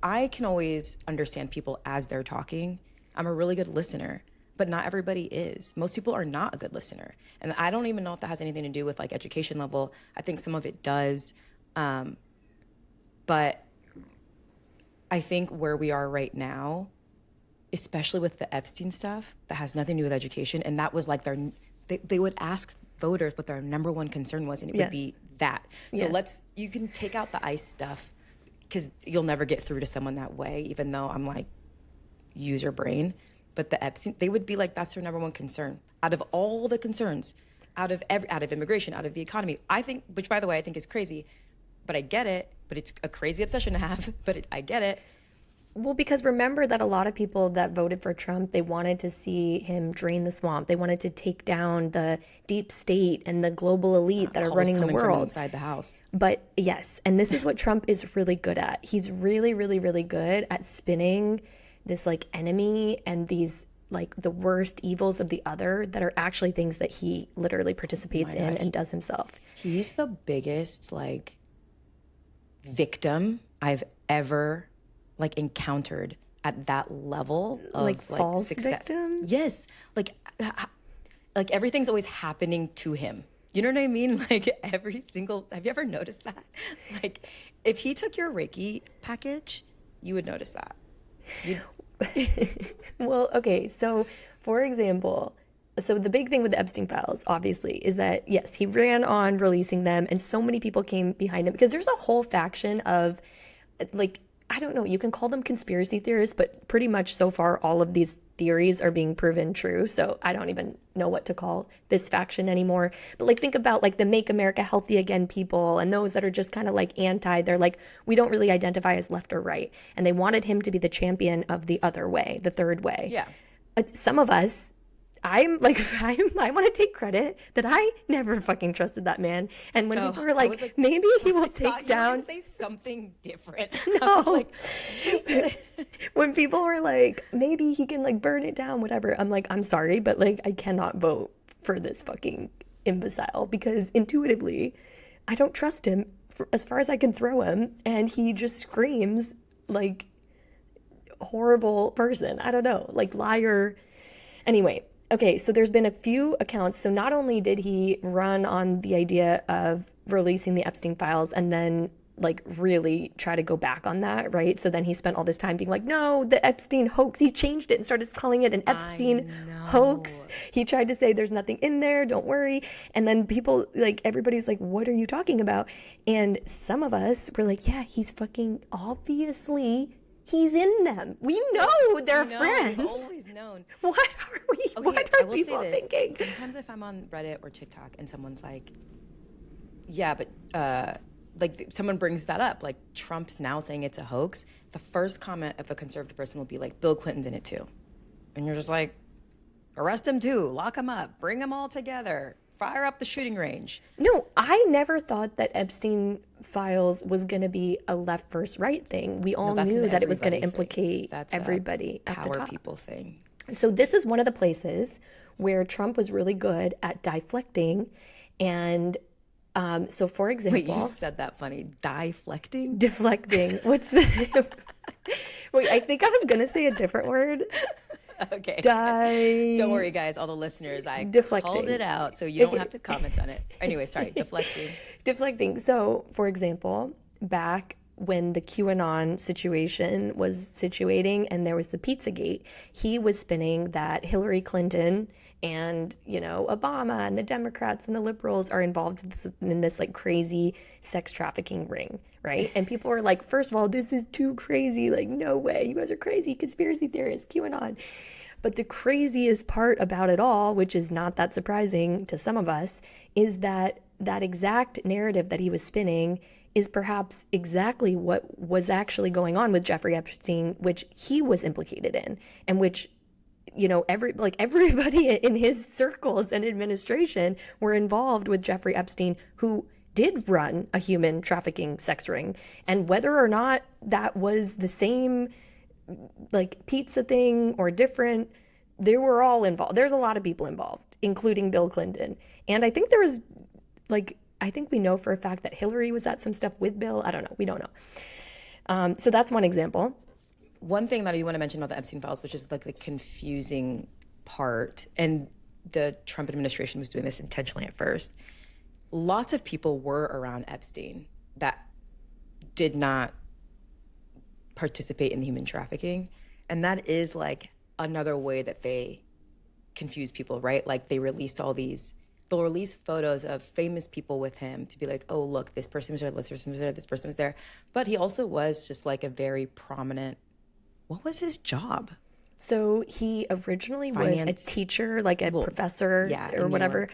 B: I can always understand people as they're talking. I'm a really good listener, but not everybody is. Most people are not a good listener. And I don't even know if that has anything to do with like education level. I think some of it does. But I think where we are right now, especially with the Epstein stuff, that has nothing to do with education. And that was like they would ask voters what their number one concern was, and it would be that. So you can take out the ICE stuff, because you'll never get through to someone that way, even though I'm like, use your brain. But the Epstein, they would be like, that's their number one concern. Out of all the concerns, out of immigration, out of the economy, I think, which by the way, I think is crazy, but I get it. But it's a crazy obsession to have, but I get it.
A: Well, because remember that a lot of people that voted for Trump, they wanted to see him drain the swamp. They wanted to take down the deep state and the global elite that are running the world.
B: From inside the house.
A: But yes, and this is what Trump is really good at. He's really, really, really good at spinning this like enemy and these like the worst evils of the other that are actually things that he literally participates in and does himself.
B: He's the biggest like victim I've ever like encountered at that level of like
A: false
B: success.
A: Victim?
B: Yes, like everything's always happening to him. You know what I mean? Like every single. Have you ever noticed that? Like if he took your Reiki package, you would notice that.
A: Well, okay. So, for example, so the big thing with the Epstein Files, obviously, is that, yes, he ran on releasing them, and so many people came behind him because there's a whole faction of, like, I don't know, you can call them conspiracy theorists, but pretty much so far all of these theories are being proven true. So I don't even know what to call this faction anymore. But like think about like the Make America Healthy Again people and those that are just kind of like they're like, we don't really identify as left or right. And they wanted him to be the champion of the other way, the third way.
B: Yeah.
A: Some of us, I want to take credit that I never fucking trusted that man. And when people were like, maybe he will take down.
B: You were gonna say something different.
A: No. When people were like, maybe he can like burn it down, whatever. I'm like, I'm sorry, but like, I cannot vote for this fucking imbecile because intuitively, I don't trust him as far as I can throw him. And he just screams like horrible person. I don't know, like liar. Anyway. Okay, so there's been a few accounts. So not only did he run on the idea of releasing the Epstein Files and then like really try to go back on that, right? So then he spent all this time being like, no, the Epstein hoax. He changed it and started calling it an Epstein hoax. He tried to say there's nothing in there, don't worry. And then people, like everybody's like, what are you talking about? And some of us were like, yeah, he's fucking obviously... He's in them. We know they're friends.
B: We've always known.
A: What are we? Okay, what are people thinking?
B: Sometimes if I'm on Reddit or TikTok and someone's like, yeah, but like someone brings that up, like Trump's now saying it's a hoax, the first comment of a conservative person will be like, Bill Clinton's in it too. And you're just like, arrest him too, lock him up, bring them all together. Fire up the shooting range.
A: No, I never thought that Epstein Files was going to be a left versus right thing. We all knew that it was going to implicate everybody at the top.
B: Power people thing.
A: So this is one of the places where Trump was really good at deflecting. And so, for example...
B: Wait, you said that funny. Deflecting?
A: Deflecting. What's the... Wait, I think I was going to say a different word.
B: Okay. Don't worry, guys. All the listeners, I called it out, so you don't have to comment on it. Anyway, sorry. Deflecting.
A: Deflecting. So, for example, back when the QAnon situation was situating and there was the Pizzagate, he was spinning that Hillary Clinton and, you know, Obama and the Democrats and the liberals are involved in this like crazy sex trafficking ring, right? And people were like, first of all, this is too crazy. Like, no way. You guys are crazy. Conspiracy theorists, QAnon. But the craziest part about it all, which is not that surprising to some of us, is that that exact narrative that he was spinning is perhaps exactly what was actually going on with Jeffrey Epstein, which he was implicated in, and which everybody in his circles and administration were involved with Jeffrey Epstein, who did run a human trafficking sex ring. And whether or not that was the same like pizza thing or different, they were all involved. There's a lot of people involved, including Bill Clinton. And I think there was I think we know for a fact that Hillary was at some stuff with Bill. I don't know. We don't know. So that's one example.
B: One thing that you want to mention about the Epstein Files, which is like the confusing part, and the Trump administration was doing this intentionally at first. Lots of people were around Epstein that did not participate in human trafficking. And that is like another way that they confuse people, right? Like they'll release photos of famous people with him to be like, oh, look, this person was there, this person was there, this person was there. But he also was just like a very prominent, what was his job?
A: So he originally was a teacher, like a professor or whatever.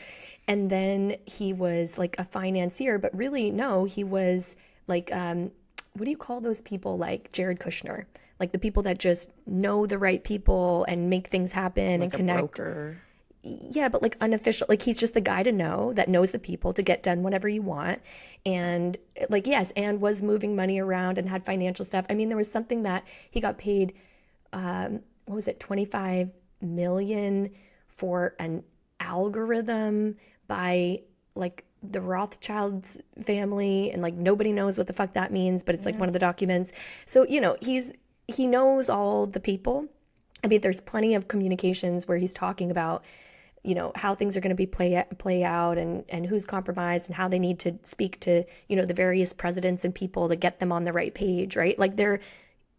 A: And then he was like a financier, but really, no, he was like, what do you call those people like Jared Kushner? Like the people that just know the right people and make things happen and connect.
B: Broker.
A: Yeah, but like unofficial, like he's just the guy to know that knows the people to get done whatever you want. And like, yes, and was moving money around and had financial stuff. I mean, there was something that he got paid, what was it, 25 million for an algorithm by like the Rothschilds family. And like nobody knows what the fuck that means, but it's like one of the documents. So, he knows all the people. I mean, there's plenty of communications where he's talking about, how things are going to be play out and who's compromised and how they need to speak to, the various presidents and people to get them on the right page, right? Like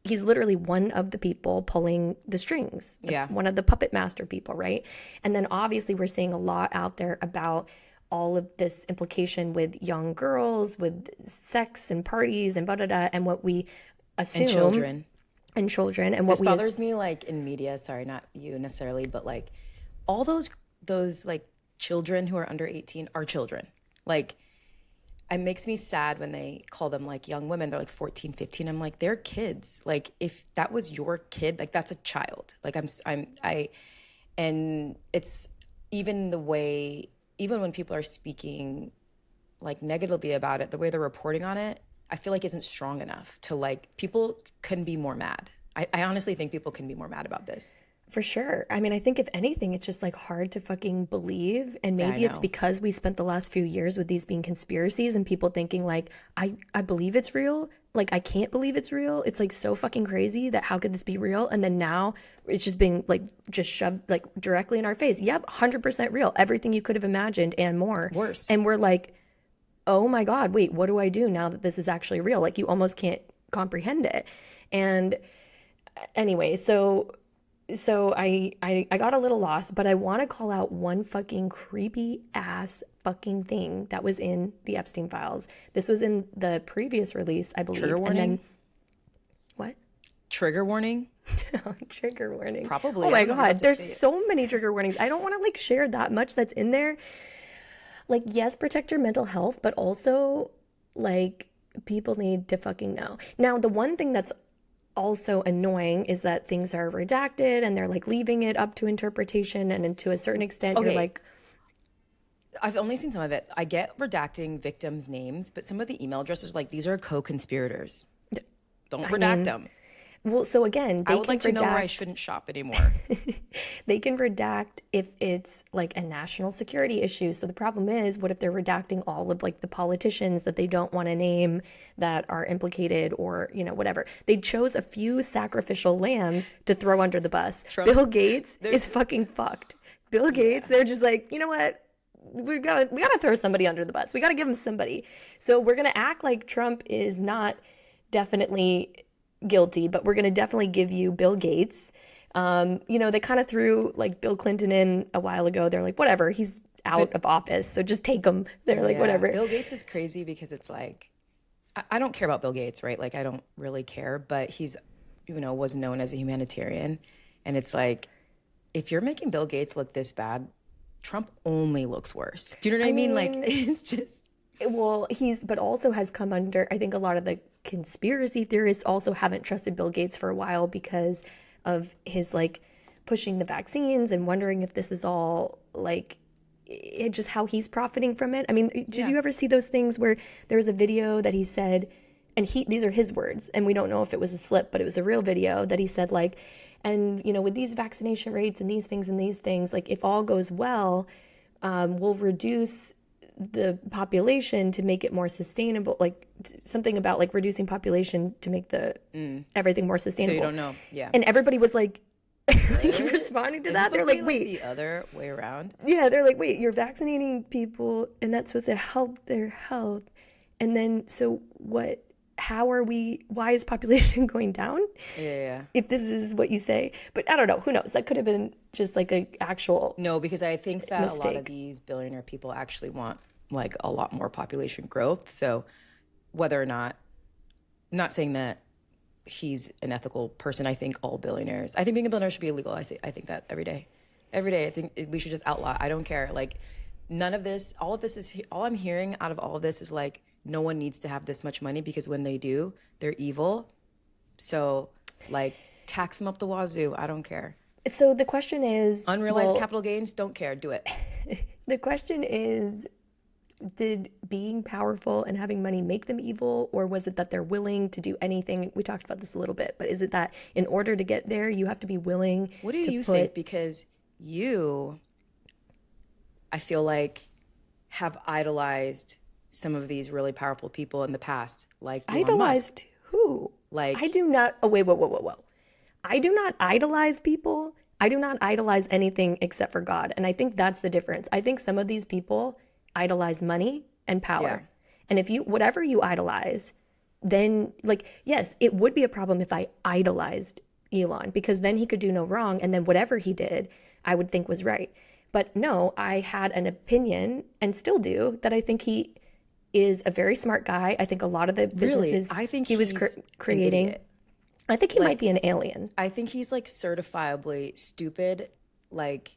A: he's literally one of the people pulling the strings. One of the puppet master people, right? And then obviously we're seeing a lot out there about all of this implication with young girls, with sex and parties and and what we assume. And children. And what
B: this bothers me, like in media, sorry, not you necessarily, but like all those like children who are under 18 are children. Like it makes me sad when they call them like young women. They're like 14, 15. I'm like, they're kids. Like if that was your kid, like that's a child. Like and it's even the way, even when people are speaking like negatively about it, the way they're reporting on it, I feel like isn't strong enough to like, people can be more mad. I honestly think people can be more mad about this.
A: For sure. I mean, I think if anything, it's just like hard to fucking believe. And maybe it's because we spent the last few years with these being conspiracies and people thinking like, I believe it's real. Like, I can't believe it's real. It's like so fucking crazy that how could this be real? And then now it's just being like just shoved like directly in our face. Yep, 100% real. Everything you could have imagined and more.
B: Worse.
A: And we're like, oh my God, wait, what do I do now that this is actually real? Like you almost can't comprehend it. And anyway, so I got a little lost, but I want to call out one fucking creepy ass fucking thing that was in the Epstein Files. This was in the previous release, I believe.
B: Trigger warning?
A: And then what?
B: Trigger warning?
A: Trigger warning.
B: Probably.
A: Oh my God, there's so many trigger warnings. I don't want to like share that much that's in there. Like, yes, protect your mental health, but also like people need to fucking know. Now, the one thing that's also annoying is that things are redacted and they're like leaving it up to interpretation, and to a certain extent you're like,
B: I've only seen some of it. I get redacting victims' names, but some of the email addresses are like, these are co-conspirators. Don't redact them.
A: Well, so again, they
B: I would
A: can
B: like to know where I shouldn't shop anymore.
A: They can redact if it's like a national security issue. So the problem is, what if they're redacting all of like the politicians that they don't want to name that are implicated, or, whatever. They chose a few sacrificial lambs to throw under the bus. Bill Gates is fucking fucked. Bill Gates, they're just like, you know what? We gotta throw somebody under the bus. We gotta give him somebody. So we're gonna act like Trump is not definitely guilty, but we're going to definitely give you Bill Gates. They kind of threw like Bill Clinton in a while ago. They're like, whatever, he's out of office, so just take him. They're like, whatever.
B: Bill Gates is crazy because it's like, I don't care about Bill Gates, right? Like, I don't really care, but he's, was known as a humanitarian. And it's like, if you're making Bill Gates look this bad, Trump only looks worse. Do you know what I mean? Like, it's just...
A: Well, but also has come under, I think a lot of the conspiracy theorists also haven't trusted Bill Gates for a while because of his like pushing the vaccines and wondering if this is all like just how he's profiting from it. I mean, did you ever see those things where there was a video that he said, and these are his words, and we don't know if it was a slip, but it was a real video that he said, like, and, you know, with these vaccination rates and these things, like, if all goes well, we'll reduce the population to make it more sustainable, like something about like reducing population to make the everything more sustainable.
B: So you don't know. Yeah.
A: And everybody was like, responding to that. They're like, wait,
B: the other way around.
A: Yeah, they're like, wait, you're vaccinating people and that's supposed to help their health. And then, so what, why is population going down?
B: Yeah.
A: If this is what you say. But I don't know, who knows? That could have been just like an actual
B: No, because I think that
A: mistake.
B: A lot of these billionaire people actually want like a lot more population growth. So whether or not, I'm not saying that he's an ethical person. I think all billionaires, I think being a billionaire should be illegal. I think that every day. I think we should just outlaw. I don't care. Like none of this, all I'm hearing out of all of this is like, no one needs to have this much money because when they do, they're evil. So like tax them up the wazoo. I don't care.
A: So the question is,
B: unrealized capital gains, don't care. Do it.
A: The question is, did being powerful and having money make them evil, or was it that they're willing to do anything? We talked about this a little bit, but is it that in order to get there, you have to be willing to
B: What do you think? Because I feel like, have idolized some of these really powerful people in the past, like Elon
A: idolized
B: Musk.
A: Who?
B: Like,
A: I do not. Oh wait, whoa! I do not idolize people. I do not idolize anything except for God, and I think that's the difference. I think some of these people idolize money and power, and if whatever you idolize, then like yes, it would be a problem if I idolized Elon, because then he could do no wrong, and then whatever he did, I would think was right. But no, I had an opinion and still do that. I think he is a very smart guy. I think a lot of the businesses
B: I think
A: he was creating, I think he might be an alien.
B: I think he's like certifiably stupid, like,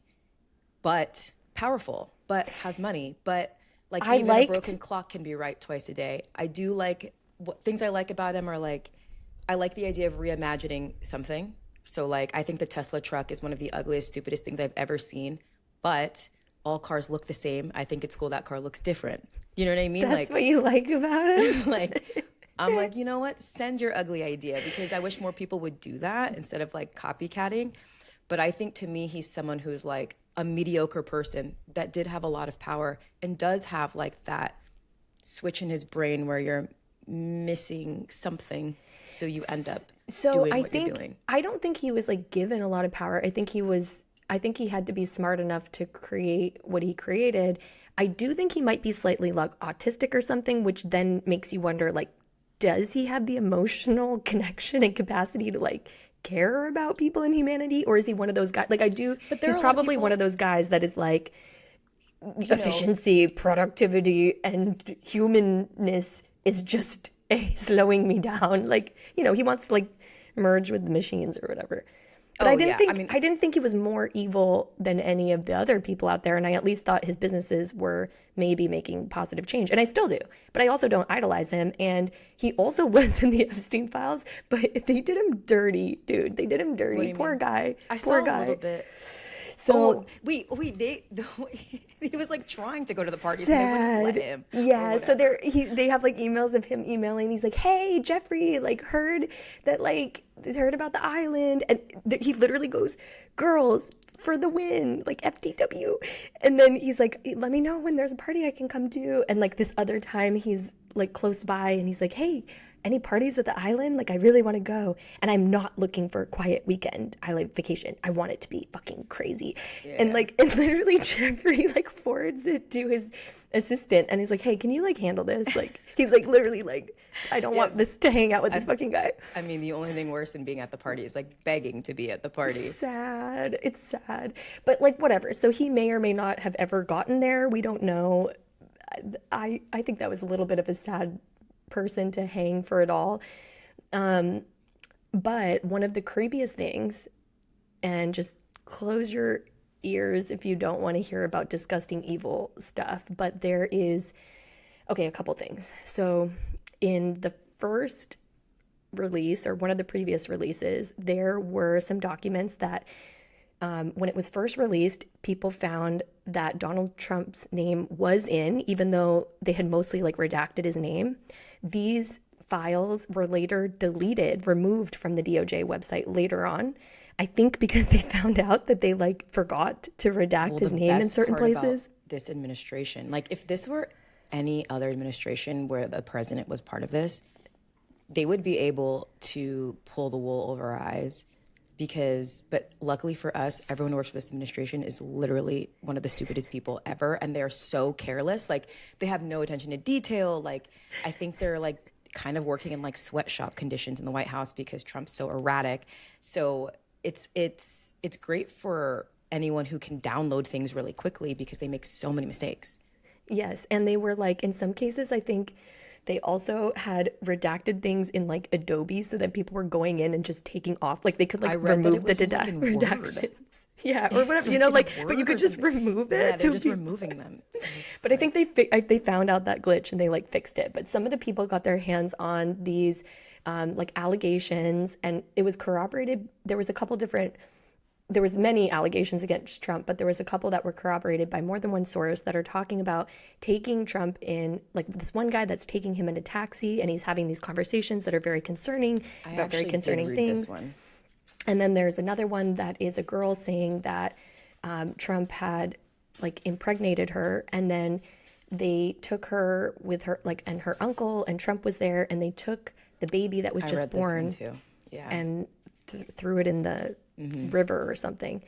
B: but powerful, but has money, but like even a broken clock can be right twice a day. I do like things I like about him are like, I like the idea of reimagining something. So like, I think the Tesla truck is one of the ugliest, stupidest things I've ever seen, but all cars look the same. I think it's cool that car looks different. You know what I mean?
A: That's like what you like about it?
B: Like, I'm like, you know what? Send your ugly idea, because I wish more people would do that instead of like copycatting. But I think to me, he's someone who's like a mediocre person that did have a lot of power and does have like that switch in his brain where you're missing something. So you end up doing what you're doing.
A: I don't think he was like given a lot of power. I think he had to be smart enough to create what he created. I do think he might be slightly like autistic or something, which then makes you wonder, like, does he have the emotional connection and capacity to like care about people and humanity? Or is he one of those guys? Like, he's probably one of those guys that is like efficiency, productivity, and humanness is just slowing me down. Like, you know, he wants to like merge with the machines or whatever. But I didn't think he was more evil than any of the other people out there. And I at least thought his businesses were maybe making positive change. And I still do. But I also don't idolize him. And he also was in the Epstein Files. But they did him dirty, dude. They did him dirty. Poor guy.
B: I saw a little bit.
A: So
B: he was like trying to go to the parties and they wouldn't let him.
A: Yeah, so they have like emails of him emailing. He's like, "Hey, Jeffrey, like heard about the island," and he literally goes, "Girls for the win, like FTW," and then he's like, "Let me know when there's a party I can come to." And like this other time, he's like close by and he's like, "Hey, any parties at the island? Like, I really want to go. And I'm not looking for a quiet weekend vacation. I want it to be fucking crazy." Yeah. And literally Jeffrey like forwards it to his assistant and he's like, "Hey, can you like handle this?" Like, he's like literally like, "I don't want this to hang out with this fucking guy."
B: I mean, the only thing worse than being at the party is like begging to be at the party.
A: Sad. It's sad. But like, whatever. So he may or may not have ever gotten there. We don't know. I think that was a little bit of a sad person to hang for it all. But one of the creepiest things, and just close your ears if you don't want to hear about disgusting evil stuff, but there is, a couple things. So in the first release, or one of the previous releases, there were some documents that when it was first released, people found that Donald Trump's name was in, even though they had mostly like redacted his name. These files were later deleted, removed from the DOJ website later on. I think because they found out that they like forgot to redact his name in certain places.
B: This administration, like if this were any other administration where the president was part of this, they would be able to pull the wool over our eyes. But luckily for us, everyone who works for this administration is literally one of the stupidest people ever. And they're so careless. Like they have no attention to detail. Like I think they're like kind of working in like sweatshop conditions in the White House because Trump's so erratic. So it's great for anyone who can download things really quickly because they make so many mistakes.
A: Yes. And they were like, in some cases, I think they also had redacted things in like Adobe so that people were going in and just taking off. Like they could like remove the redactions. Yeah, or whatever, you know, like, but you could just remove it.
B: Yeah, they're just removing them.
A: But I think they found out that glitch and they like fixed it. But some of the people got their hands on these like allegations, and it was corroborated. There was many allegations against Trump, but there was a couple that were corroborated by more than one source that are talking about taking Trump in, like this one guy that's taking him in a taxi and he's having these conversations that are very concerning about very concerning things. This one. And then there's another one that is a girl saying that Trump had like impregnated her, and then they took her with her like and her uncle, and Trump was there, and they took the baby that was just born and threw it in the river or something.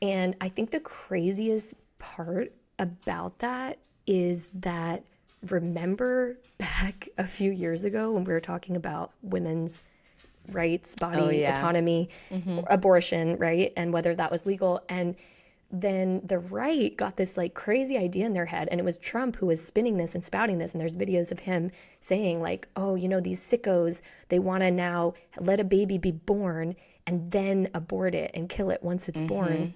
A: And I think the craziest part about that is that, remember back a few years ago when we were talking about women's rights, body autonomy, abortion, right? And whether that was legal. And then the right got this like crazy idea in their head, and it was Trump who was spinning this and spouting this, and there's videos of him saying like, oh, you know, these sickos, they want to now let a baby be born and then abort it and kill it once it's born.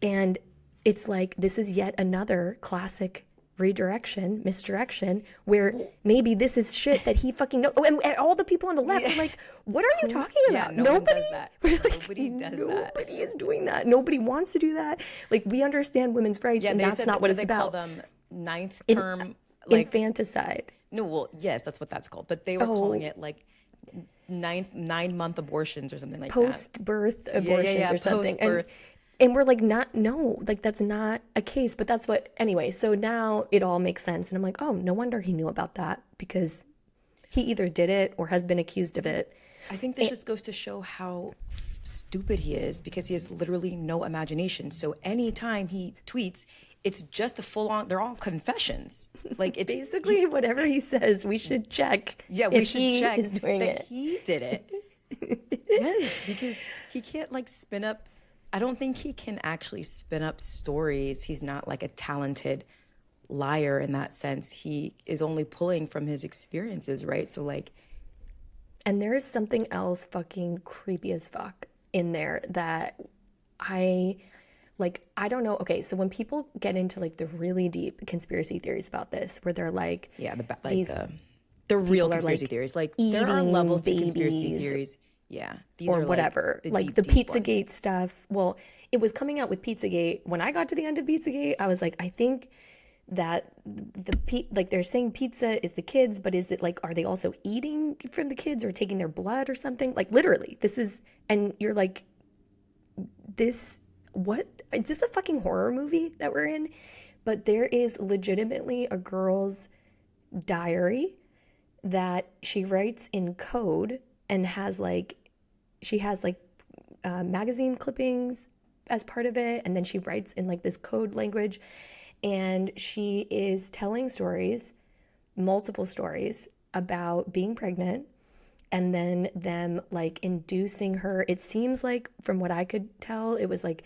A: And it's like, this is yet another classic misdirection, where maybe this is shit that he fucking knows. Oh, and all the people on the left are like, what are you talking about?
B: Nobody does that.
A: Like,
B: nobody does that.
A: Nobody is doing that. Nobody wants to do that. Like, we understand women's rights, and that's not what it's about.
B: They call them ninth term, like
A: infanticide.
B: No, well, yes, that's what that's called. But they were calling it like 9-month abortions or something like
A: post-birth abortions or something.
B: Post-birth.
A: And we're like, no, like that's not a case, but that's what, anyway, so now it all makes sense. And I'm like, oh, no wonder he knew about that, because he either did it or has been accused of it.
B: I think this just goes to show how stupid he is, because he has literally no imagination. So anytime he tweets, it's just a full-on, they're all confessions. Like it's
A: basically whatever he says, we should check.
B: Yeah, we should check
A: that
B: he did it. Yes, because he can't like spin up. I don't think he can actually spin up stories. He's not like a talented liar in that sense. He is only pulling from his experiences, right? So like,
A: and there is something else fucking creepy as fuck in there that I don't know. Okay, so when people get into like the really deep conspiracy theories about this, where they're like,
B: the real conspiracy theories, like there are levels to conspiracy theories. Yeah.
A: These or are whatever. Like the Pizzagate stuff. Well, it was coming out with Pizzagate. When I got to the end of Pizzagate, I was like, I think that like they're saying pizza is the kids, but is it like, are they also eating from the kids or taking their blood or something? Like literally, this is, and you're like, what? Is this a fucking horror movie that we're in? But there is legitimately a girl's diary that she writes in code, and she has magazine clippings as part of it, and then she writes in like this code language, and she is telling stories, multiple stories about being pregnant, and then them like inducing her. It seems like, from what I could tell, it was like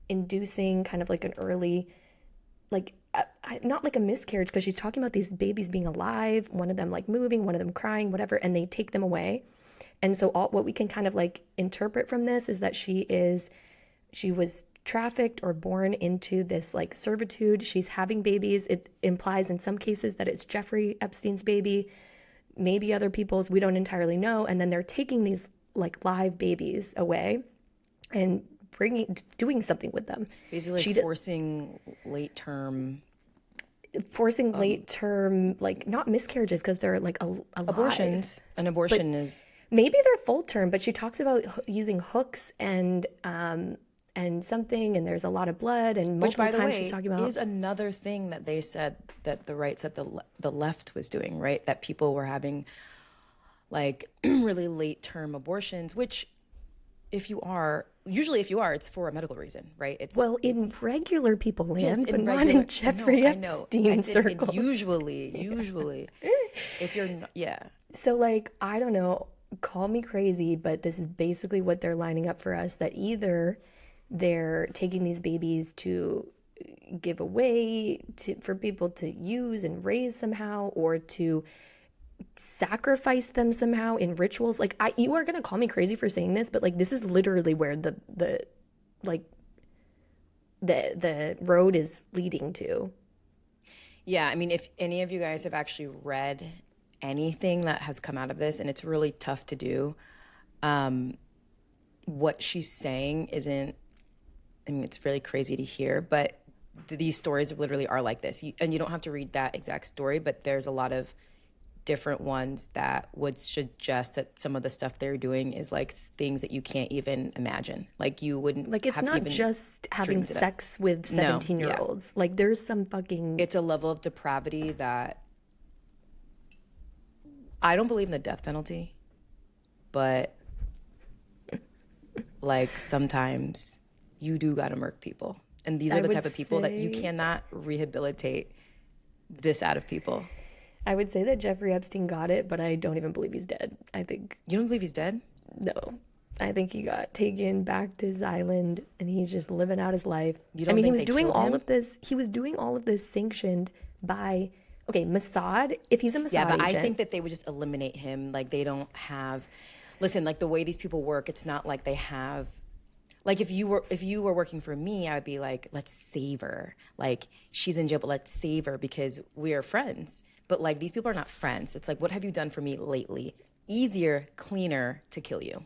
A: inducing kind of like an early, like not like a miscarriage, because she's talking about these babies being alive, one of them like moving, one of them crying, whatever, and they take them away. And so what we can kind of like interpret from this is that she was trafficked or born into this like servitude. She's having babies. It implies in some cases that it's Jeffrey Epstein's baby, maybe other people's, we don't entirely know. And then they're taking these like live babies away and doing something with them.
B: Basically, like forcing late term,
A: like not miscarriages because they're like
B: abortions. An abortion is
A: maybe they're full term, but she talks about using hooks and something, and there's a lot of blood, and multiple
B: which, by the
A: times
B: way,
A: she's talking about
B: is another thing that they said that the right said the left was doing, right? That people were having like really late term abortions, which if you are, it's for a medical reason, right? It's
A: in regular people land,
B: yes,
A: but not in Jeffrey Epstein circles.
B: Usually, if you're not, yeah.
A: So like, I don't know, call me crazy, but this is basically what they're lining up for us, that either they're taking these babies to give away for people to use and raise somehow, or to sacrifice them somehow in rituals. Like, you are gonna call me crazy for saying this, but like, this is literally where the road is leading to.
B: Yeah, I mean, if any of you guys have actually read anything that has come out of this, and it's really tough to do, what she's saying isn't, I mean, it's really crazy to hear, but these stories literally are like this. And you don't have to read that exact story, but there's a lot of different ones that would suggest that some of the stuff they're doing is like things that you can't even imagine. Like, you wouldn't,
A: like, it's not just having sex with 17-year-olds. Yeah. Like, there's some fucking,
B: it's a level of depravity that I don't believe in the death penalty, but like, sometimes you do gotta murk people, and these are the type of people that you cannot rehabilitate this out of people.
A: I would say that Jeffrey Epstein got it, but I don't even believe he's dead. I think...
B: You don't believe he's dead?
A: No. I think he got taken back to his island, and he's just living out his life.
B: You don't think
A: he was doing all of this. He was doing all of this sanctioned by, Mossad. If he's a Mossad agent...
B: Yeah, but I think that they would just eliminate him. Like, they don't have... Listen, like, the way these people work, it's not like they have... Like, if you were working for me, I would be like, let's save her. Like, she's in jail, but let's save her because we are friends. But like, these people are not friends. It's like, what have you done for me lately? Easier, cleaner to kill you.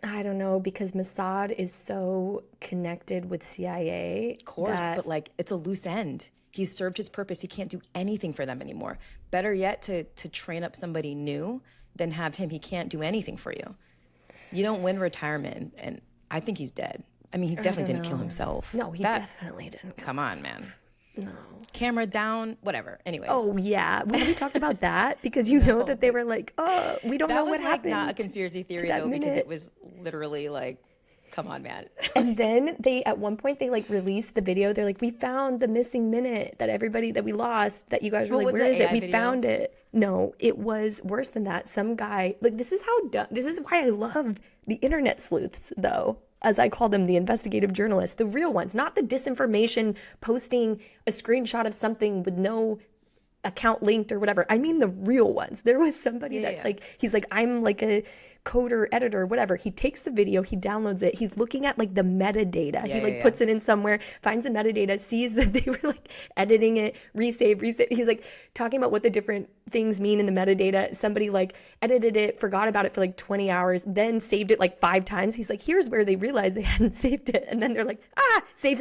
A: I don't know, because Mossad is so connected with CIA.
B: Of course, but like, it's a loose end. He's served his purpose. He can't do anything for them anymore. Better yet, to train up somebody new than have him. He can't do anything for you. You don't win retirement, and I think he's dead. I mean, he definitely didn't kill himself.
A: No, he definitely didn't.
B: Come on, man.
A: No.
B: Camera down, whatever. Anyways.
A: Oh, yeah. We talked about that because that they were like, oh, we don't know what happened.
B: That was like not a conspiracy theory, though, because it was literally like, come on, man.
A: And then at one point, they like released the video. They're like, we found the missing minute that we lost, that you guys were like, where is it? We found it. No, it was worse than that. Some guy, like, this is why I love the internet sleuths, though. As I call them, the investigative journalists, the real ones, not the disinformation posting a screenshot of something with no account linked or whatever. I mean the real ones. There was somebody like, he's like, I'm like a coder, editor, whatever. He takes the video, he downloads it, he's looking at like the metadata. He puts it in somewhere, finds the metadata, sees that they were like editing it, resave. He's like talking about what the different things mean in the metadata. Somebody like edited it, forgot about it for like 20 hours, then saved it like 5 times. He's like, here's where they realized they hadn't saved it. And then they're like, save.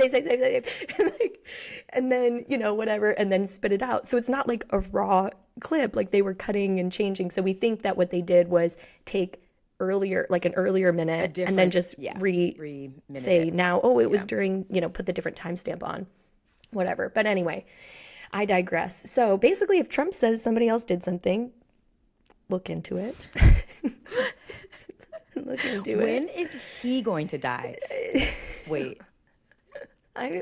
A: And then, whatever, and then spit it out. So it's not like a raw clip, like they were cutting and changing. So we think that what they did was take an earlier minute and then just say now, it was during, put the different timestamp on, whatever. But anyway, I digress. So basically, if Trump says somebody else did something, look into it.
B: When is he going to die? Wait.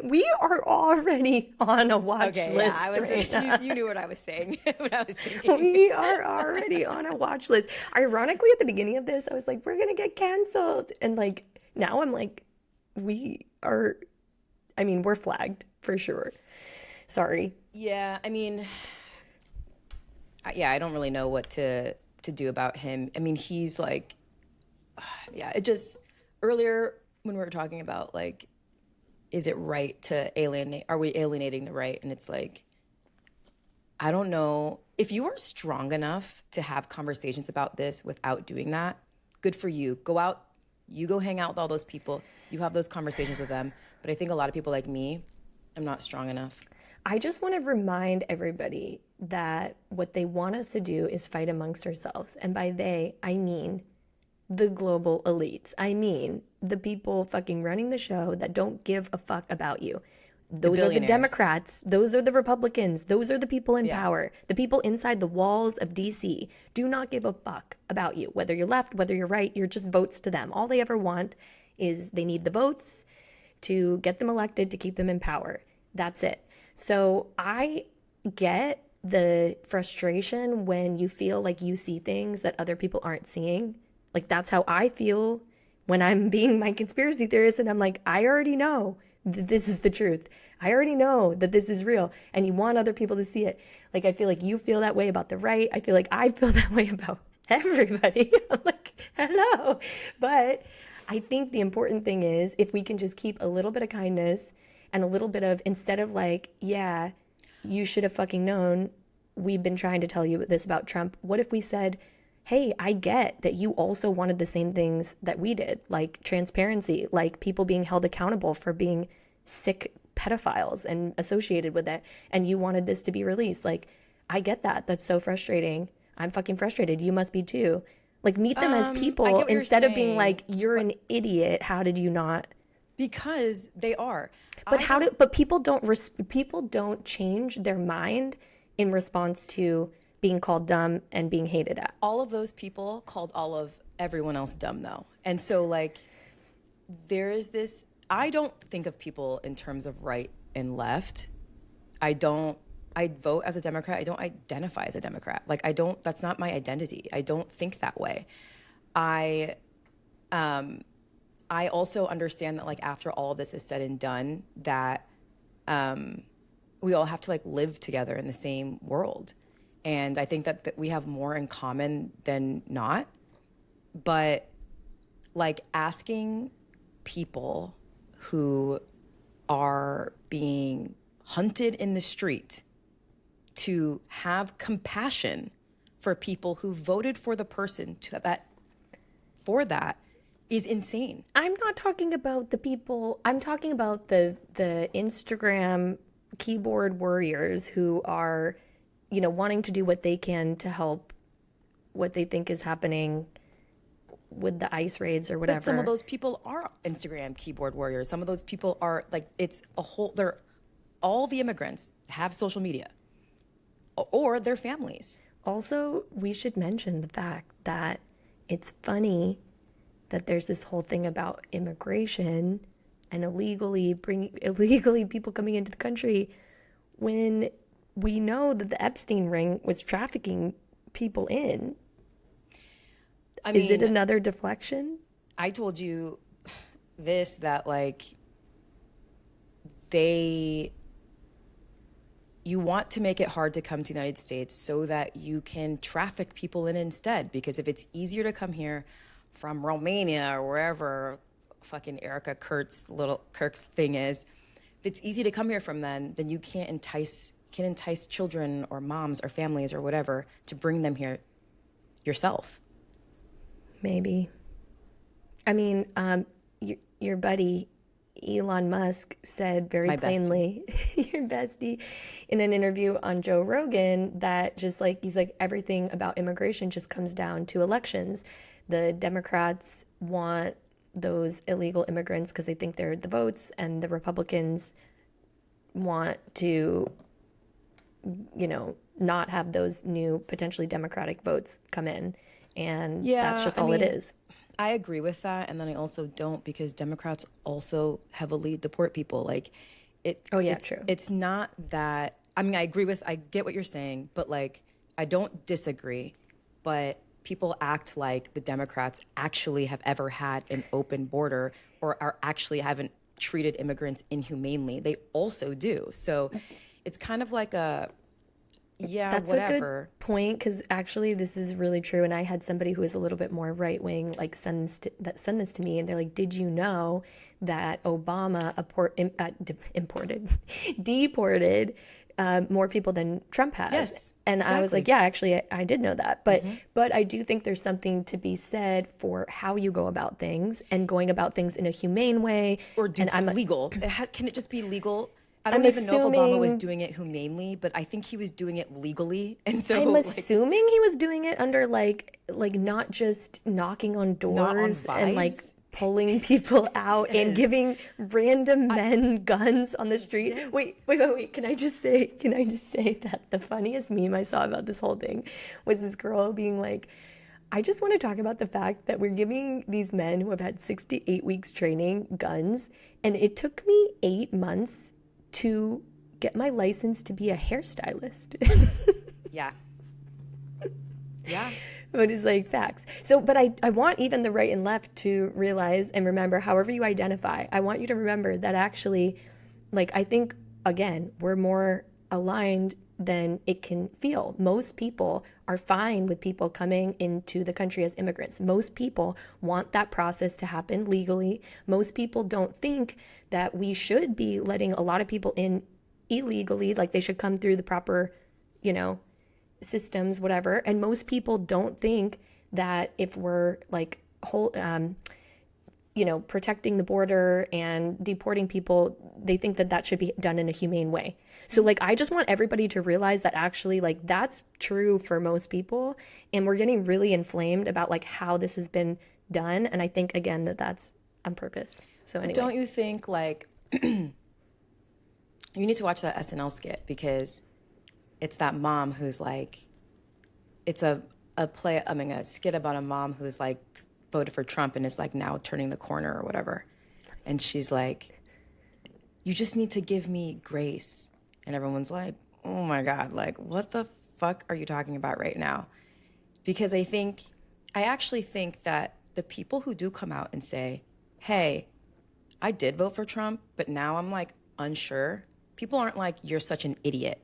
A: We are already on a watch list.
B: Yeah, you knew what I was saying. What I was thinking.
A: We are already on a watch list. Ironically, at the beginning of this, I was like, we're gonna get canceled, and like now I'm like, we're flagged for sure. Sorry.
B: Yeah, I mean, I don't really know what to do about him. I mean, he's like, it just, earlier when we were talking about like, is it right to alienate? Are we alienating the right? And it's like, I don't know. If you are strong enough to have conversations about this without doing that, good for you. Go out, You go hang out with all those people. You have those conversations with them. But I think a lot of people like me, I'm not strong enough.
A: I just want to remind everybody that what they want us to do is fight amongst ourselves. And by they, I mean the global elites. I mean the people fucking running the show that don't give a fuck about you. Those are the Democrats. Those are the Republicans. Those are the people in power. The people inside the walls of DC do not give a fuck about you. Whether you're left, whether you're right, you're just votes to them. All they ever want is they need the votes to get them elected, to keep them in power. That's it. So I get the frustration when you feel like you see things that other people aren't seeing. Like, that's how I feel when I'm being my conspiracy theorist, and I'm like, I already know that this is the truth. I already know that this is real, and you want other people to see it. Like, I feel like you feel that way about the right. I feel like I feel that way about everybody. I'm like, hello. But I think the important thing is if we can just keep a little bit of kindness and a little bit of, instead of like, yeah, you should have fucking known, we've been trying to tell you this about Trump. What if we said, hey, I get that you also wanted the same things that we did, like transparency, like people being held accountable for being sick pedophiles and associated with it, and you wanted this to be released. Like, I get that. That's so frustrating. I'm fucking frustrated. You must be too. Like, meet them as people instead of being like, you're an idiot. How did you not?
B: Because they are.
A: But but people don't change their mind in response to being called dumb and being hated at.
B: All of those people called all of everyone else dumb, though. And so, like, there is this, I don't think of people in terms of right and left. I vote as a Democrat. I don't identify as a Democrat. Like, that's not my identity. I don't think that way. I also understand that, like, after all of this is said and done, that we all have to, like, live together in the same world. And I think that we have more in common than not. But, like, asking people who are being hunted in the street to have compassion for people who voted for the person for that is insane.
A: I'm not talking about the people. I'm talking about the Instagram keyboard warriors who are, you know, wanting to do what they can to help what they think is happening with the ICE raids or whatever.
B: But some of those people are Instagram keyboard warriors. Some of those people are, like, all the immigrants have social media or their families.
A: Also, we should mention the fact that it's funny that there's this whole thing about immigration and illegally people coming into the country when we know that the Epstein ring was trafficking people in. Is it another deflection?
B: I told you this, that, like, you want to make it hard to come to the United States so that you can traffic people in instead. Because if it's easier to come here from Romania or wherever fucking Erica Kirk's thing is, if it's easy to come here from then you can't entice children or moms or families or whatever to bring them here yourself.
A: Maybe. I mean, your buddy Elon Musk said very plainly, your bestie, in an interview on Joe Rogan, that just like, he's like, everything about immigration just comes down to elections. The Democrats want those illegal immigrants because they think they're the votes, and the Republicans want to, you know, not have those new potentially Democratic votes come in. And that's just all it is.
B: I agree with that, and then I also don't, because Democrats also heavily deport people. Like, true. It's not that. I mean, I get what you're saying, but, like, I don't disagree. But people act like the Democrats actually have ever had an open border or haven't treated immigrants inhumanely. They also do. So it's kind of like a. Yeah,
A: that's
B: whatever.
A: A good point, because actually this is really true, and I had somebody who was a little bit more right wing like send this to me, and they're like, "Did you know that Obama deported more people than Trump has.
B: Yes,
A: and
B: exactly.
A: I was like, yeah, actually, I did know that. But I do think there's something to be said for how you go about things and going about things in a humane way.
B: Or legal. Can it just be legal? I don't even know if Obama was doing it humanely, but I think he was doing it legally. And so
A: I'm assuming he was doing it under like not just knocking on doors and like pulling people out and giving random men guns on the street. Yes. Wait. Can I just say that the funniest meme I saw about this whole thing was this girl being like, I just want to talk about the fact that we're giving these men who have had 68 weeks training guns, and it took me 8 months to get my license to be a hairstylist.
B: Yeah.
A: But it's like facts. So, but I want even the right and left to realize and remember, however you identify, I want you to remember that actually, like, I think, again, we're more aligned than it can feel. Most people are fine with people coming into the country as immigrants. Most people want that process to happen legally. Most people don't think that we should be letting a lot of people in illegally, like they should come through the proper, systems, whatever. And most people don't think that if we're like protecting the border and deporting people, they think that that should be done in a humane way. So like, I just want everybody to realize that actually like that's true for most people. And we're getting really inflamed about like how this has been done. And I think again, that's on purpose. So anyway.
B: But don't you think like, you need to watch that SNL skit because it's that mom who's like, it's a skit about a mom who's like voted for Trump and is like now turning the corner or whatever. And she's like, you just need to give me grace. And everyone's like, oh my God, like what the fuck are you talking about right now? Because I actually think that the people who do come out and say, hey, I did vote for Trump, but now I'm like unsure. People aren't like, you're such an idiot.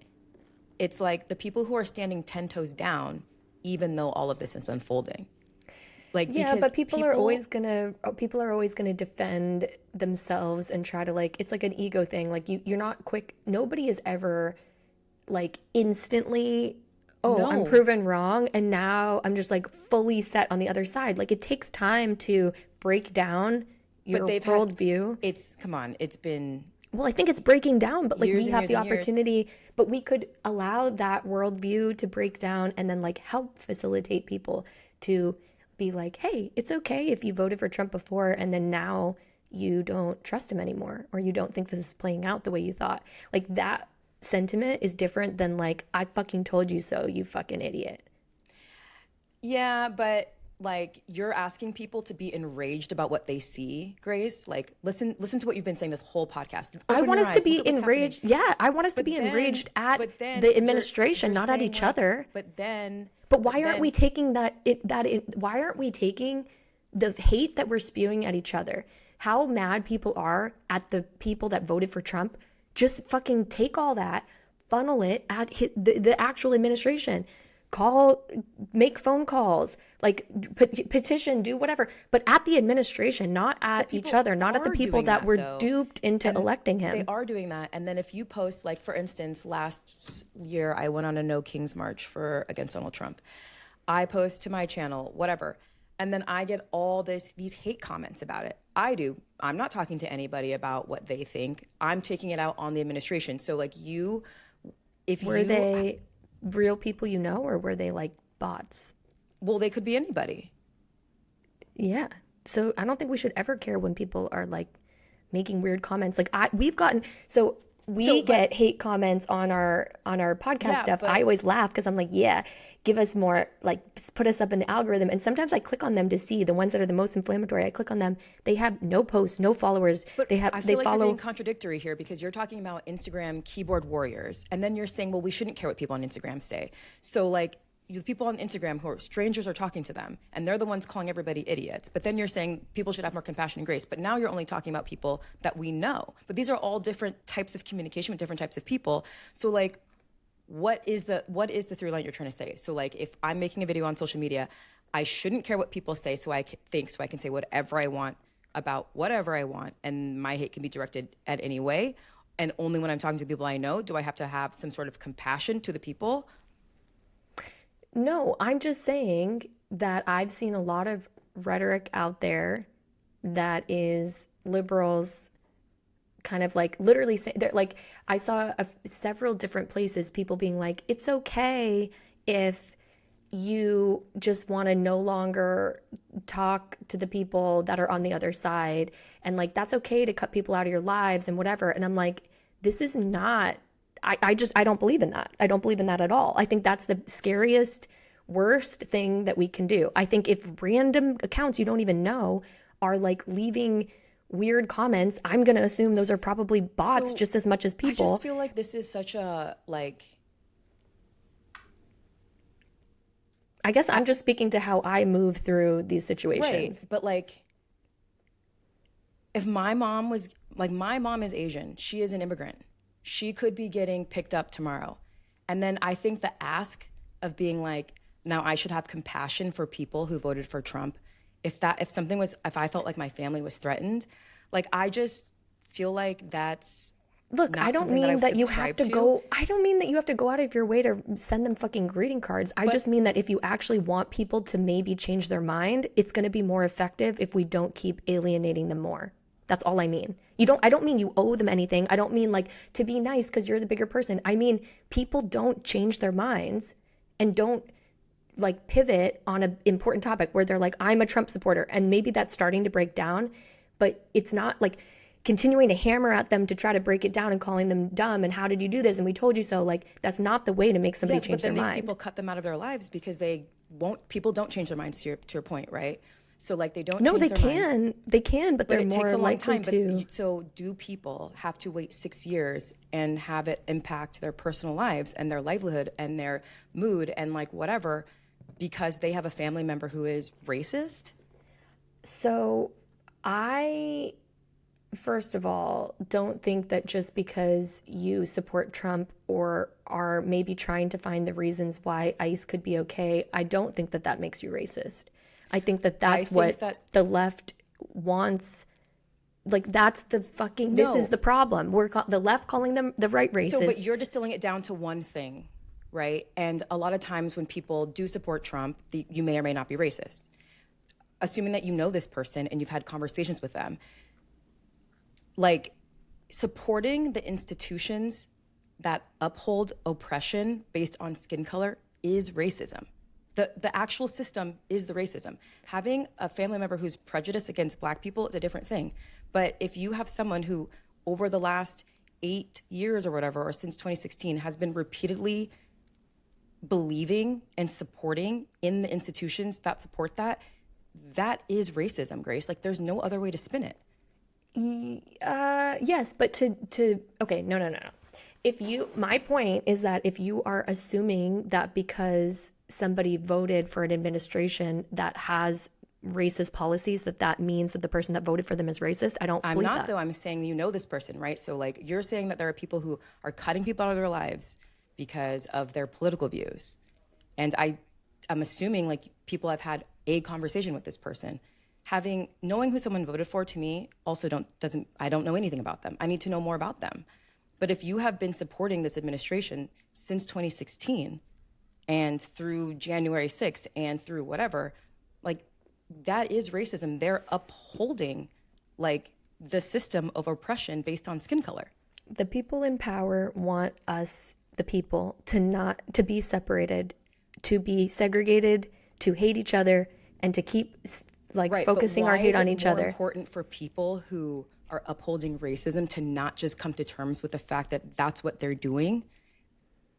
B: It's like the people who are standing 10 toes down, even though all of this is unfolding. Like,
A: yeah, but people are always gonna defend themselves and try to like, it's like an ego thing. Like you're not quick. Nobody is ever like instantly, I'm proven wrong. And now I'm just like fully set on the other side. Like it takes time to break down your worldview.
B: It's been.
A: Well, I think it's breaking down, but like we have the opportunity, but we could allow that worldview to break down and then like help facilitate people to be like, hey, it's okay if you voted for Trump before and then now you don't trust him anymore or you don't think this is playing out the way you thought. Like that sentiment is different than like, I fucking told you so, you fucking idiot.
B: Yeah, but like you're asking people to be enraged about what they see, Grace. Like listen to what you've been saying this whole podcast.
A: I want us to be enraged. Yeah, I want us to be enraged at the administration, not at each other. But why aren't we taking why aren't we taking the hate that we're spewing at each other? How mad people are at the people that voted for Trump? Just fucking take all that, funnel it at the actual administration. Make phone calls, like petition, do whatever, but at the administration, not at each other, not at the people that were duped into electing him.
B: They are doing that. And then if you post, like, for instance, last year, I went on a No Kings March against Donald Trump. I post to my channel, whatever. And then I get all these hate comments about it. I'm not talking to anybody about what they think. I'm taking it out on the administration. So like
A: were they real people or were they like bots?
B: Well, they could be anybody.
A: Yeah. So I don't think we should ever care when people are like making weird comments. Like we get hate comments on our podcast stuff. I always laugh because I'm like, yeah, give us more, like put us up in the algorithm. And sometimes I click on them to see the ones that are the most inflammatory. I click on them. They have no posts, no followers.
B: But I feel like you're being contradictory here because you're talking about Instagram keyboard warriors. And then you're saying, well, we shouldn't care what people on Instagram say. So like the people on Instagram who are strangers are talking to them and they're the ones calling everybody idiots. But then you're saying people should have more compassion and grace. But now you're only talking about people that we know. But these are all different types of communication with different types of people. So like, what is the through line you're trying to say? So like if I'm making a video on social media, I shouldn't care what people say so I can say whatever I want about whatever I want and my hate can be directed at any way? and only when I'm talking to the people I know do I have to have some sort of compassion to the people?
A: No, I'm just saying that I've seen a lot of rhetoric out there that is liberals kind of like literally say they're like, I saw several different places people being like, it's okay if you just want to no longer talk to the people that are on the other side, and like that's okay to cut people out of your lives and whatever. And I'm like, this is not, I don't believe in that. I don't believe in that at all. I think that's the scariest, worst thing that we can do. I think if random accounts you don't even know are like leaving weird comments, I'm going to assume those are probably bots just as much as people.
B: I just feel like this is such a, like,
A: I guess I'm just speaking to how I move through these situations.
B: Right, but like, if my mom was, like, my mom is Asian. She is an immigrant. She could be getting picked up tomorrow. And then I think the ask of being like, now I should have compassion for people who voted for Trump. If I felt like my family was threatened, like, I just feel like that's,
A: look, I don't mean that you have to go, I don't mean that you have to go out of your way to send them fucking greeting cards. I just mean that if you actually want people to maybe change their mind, it's going to be more effective if we don't keep alienating them more. That's all I mean. I don't mean you owe them anything. I don't mean like to be nice because you're the bigger person. I mean, people don't change their minds and don't like pivot on an important topic where they're like, I'm a Trump supporter. And maybe that's starting to break down, but it's not like continuing to hammer at them to try to break it down and calling them dumb and how did you do this and we told you so. Like, that's not the way to make somebody change their mind.
B: But then these people cut them out of their lives because people don't change their minds, to your point, right? So like they don't change their minds.
A: They can, but they're more likely to.
B: So do people have to wait 6 years and have it impact their personal lives and their livelihood and their mood and like whatever because they have a family member who is racist?
A: So I, first of all, don't think that just because you support Trump or are maybe trying to find the reasons why ICE could be okay, I don't think that that makes you racist. I think that that's what the left wants. Like, that's the fucking, this is the problem. The left calling them the right racist.
B: So, but you're distilling it down to one thing, right? And a lot of times when people do support Trump, you may or may not be racist. Assuming that you know this person and you've had conversations with them, like supporting the institutions that uphold oppression based on skin color is racism. The actual system is the racism. Having a family member who's prejudiced against Black people is a different thing. But if you have someone who over the last 8 years or whatever, or since 2016, has been repeatedly believing and supporting in the institutions that support that, that is racism, Grace. Like, there's no other way to spin it.
A: Yes, but okay, no. My point is that if you are assuming that because somebody voted for an administration that has racist policies, that means that the person that voted for them is racist, I don't believe that.
B: I'm not, though. I'm saying you know this person, right? So, like, you're saying that there are people who are cutting people out of their lives because of their political views. And I'm assuming, like, people have had a conversation with this person. Knowing who someone voted for, to me, also I don't know anything about them. I need to know more about them. But if you have been supporting this administration since 2016 and through January 6th and through whatever, like, that is racism. They're upholding, like, the system of oppression based on skin color.
A: The people in power want us, the people, to be separated, to be segregated, to hate each other, and to keep focusing our hate on each other.
B: It's more important for people who are upholding racism to not just come to terms with the fact that that's what they're doing.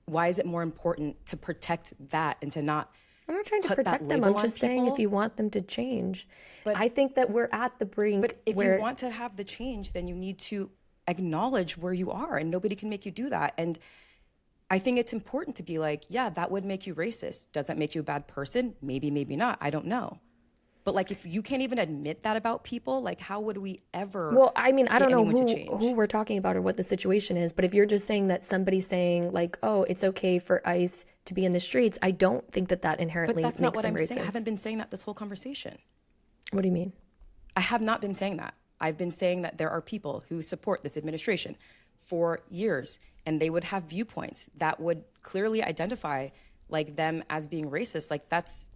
B: Why is it more important to protect that and to not?
A: I'm not trying to protect them. I'm just saying if you want them to change. But I think that we're at the brink.
B: But if you want to have the change, then you need to acknowledge where you are, and nobody can make you do that. And I think it's important to be like, yeah, that would make you racist. Does that make you a bad person? Maybe, maybe not. I don't know. But like, if you can't even admit that about people, like, how would we ever?
A: Well, I mean, I don't know who we're talking about or what the situation is. But if you're just saying that somebody's saying like, oh, it's okay for ICE to be in the streets, I don't think that inherently makes them racist.
B: But that's not what I'm saying. I haven't been saying that this whole conversation.
A: What do you mean?
B: I have not been saying that. I've been saying that there are people who support this administration for years, and they would have viewpoints that would clearly identify like them as being racist. Like that's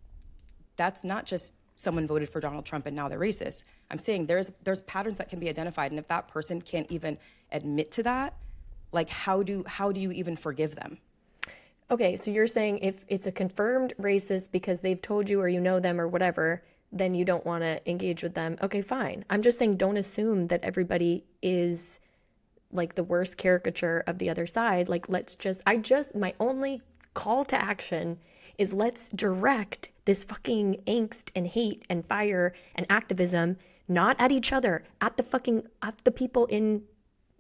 B: not just someone voted for Donald Trump and now they're racist. I'm saying there's patterns that can be identified, and if that person can't even admit to that, like how do you even forgive them?
A: Okay, so you're saying if it's a confirmed racist because they've told you or you know them or whatever, then you don't want to engage with them. Okay, fine. I'm just saying don't assume that everybody is like the worst caricature of the other side. Like my only call to action is let's direct this fucking angst and hate and fire and activism not at each other, at the people in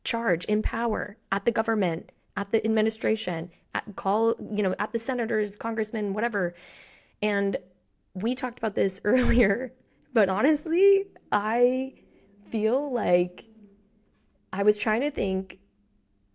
A: charge, in power, at the government, at the administration, at the senators, congressmen, whatever. And we talked about this earlier, but honestly, I feel like I was trying to think,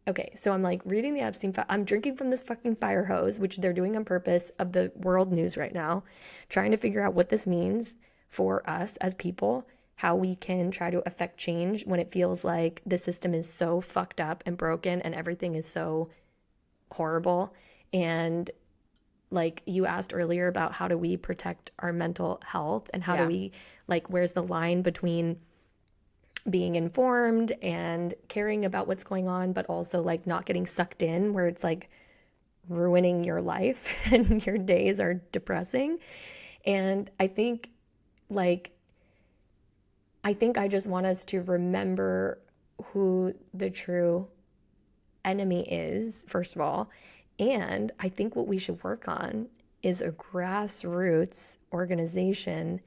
A: okay, so I'm like reading the Epstein Files. I'm drinking from this fucking fire hose, which they're doing on purpose of the world news right now, trying to figure out what this means for us as people, how we can try to affect change when it feels like the system is so fucked up and broken and everything is so horrible. And like you asked earlier about how do we protect our mental health and how do we, like, where's the line between being informed and caring about what's going on, but also like not getting sucked in where it's like ruining your life and your days are depressing. And I think I just want us to remember who the true enemy is, first of all. And I think what we should work on is a grassroots organization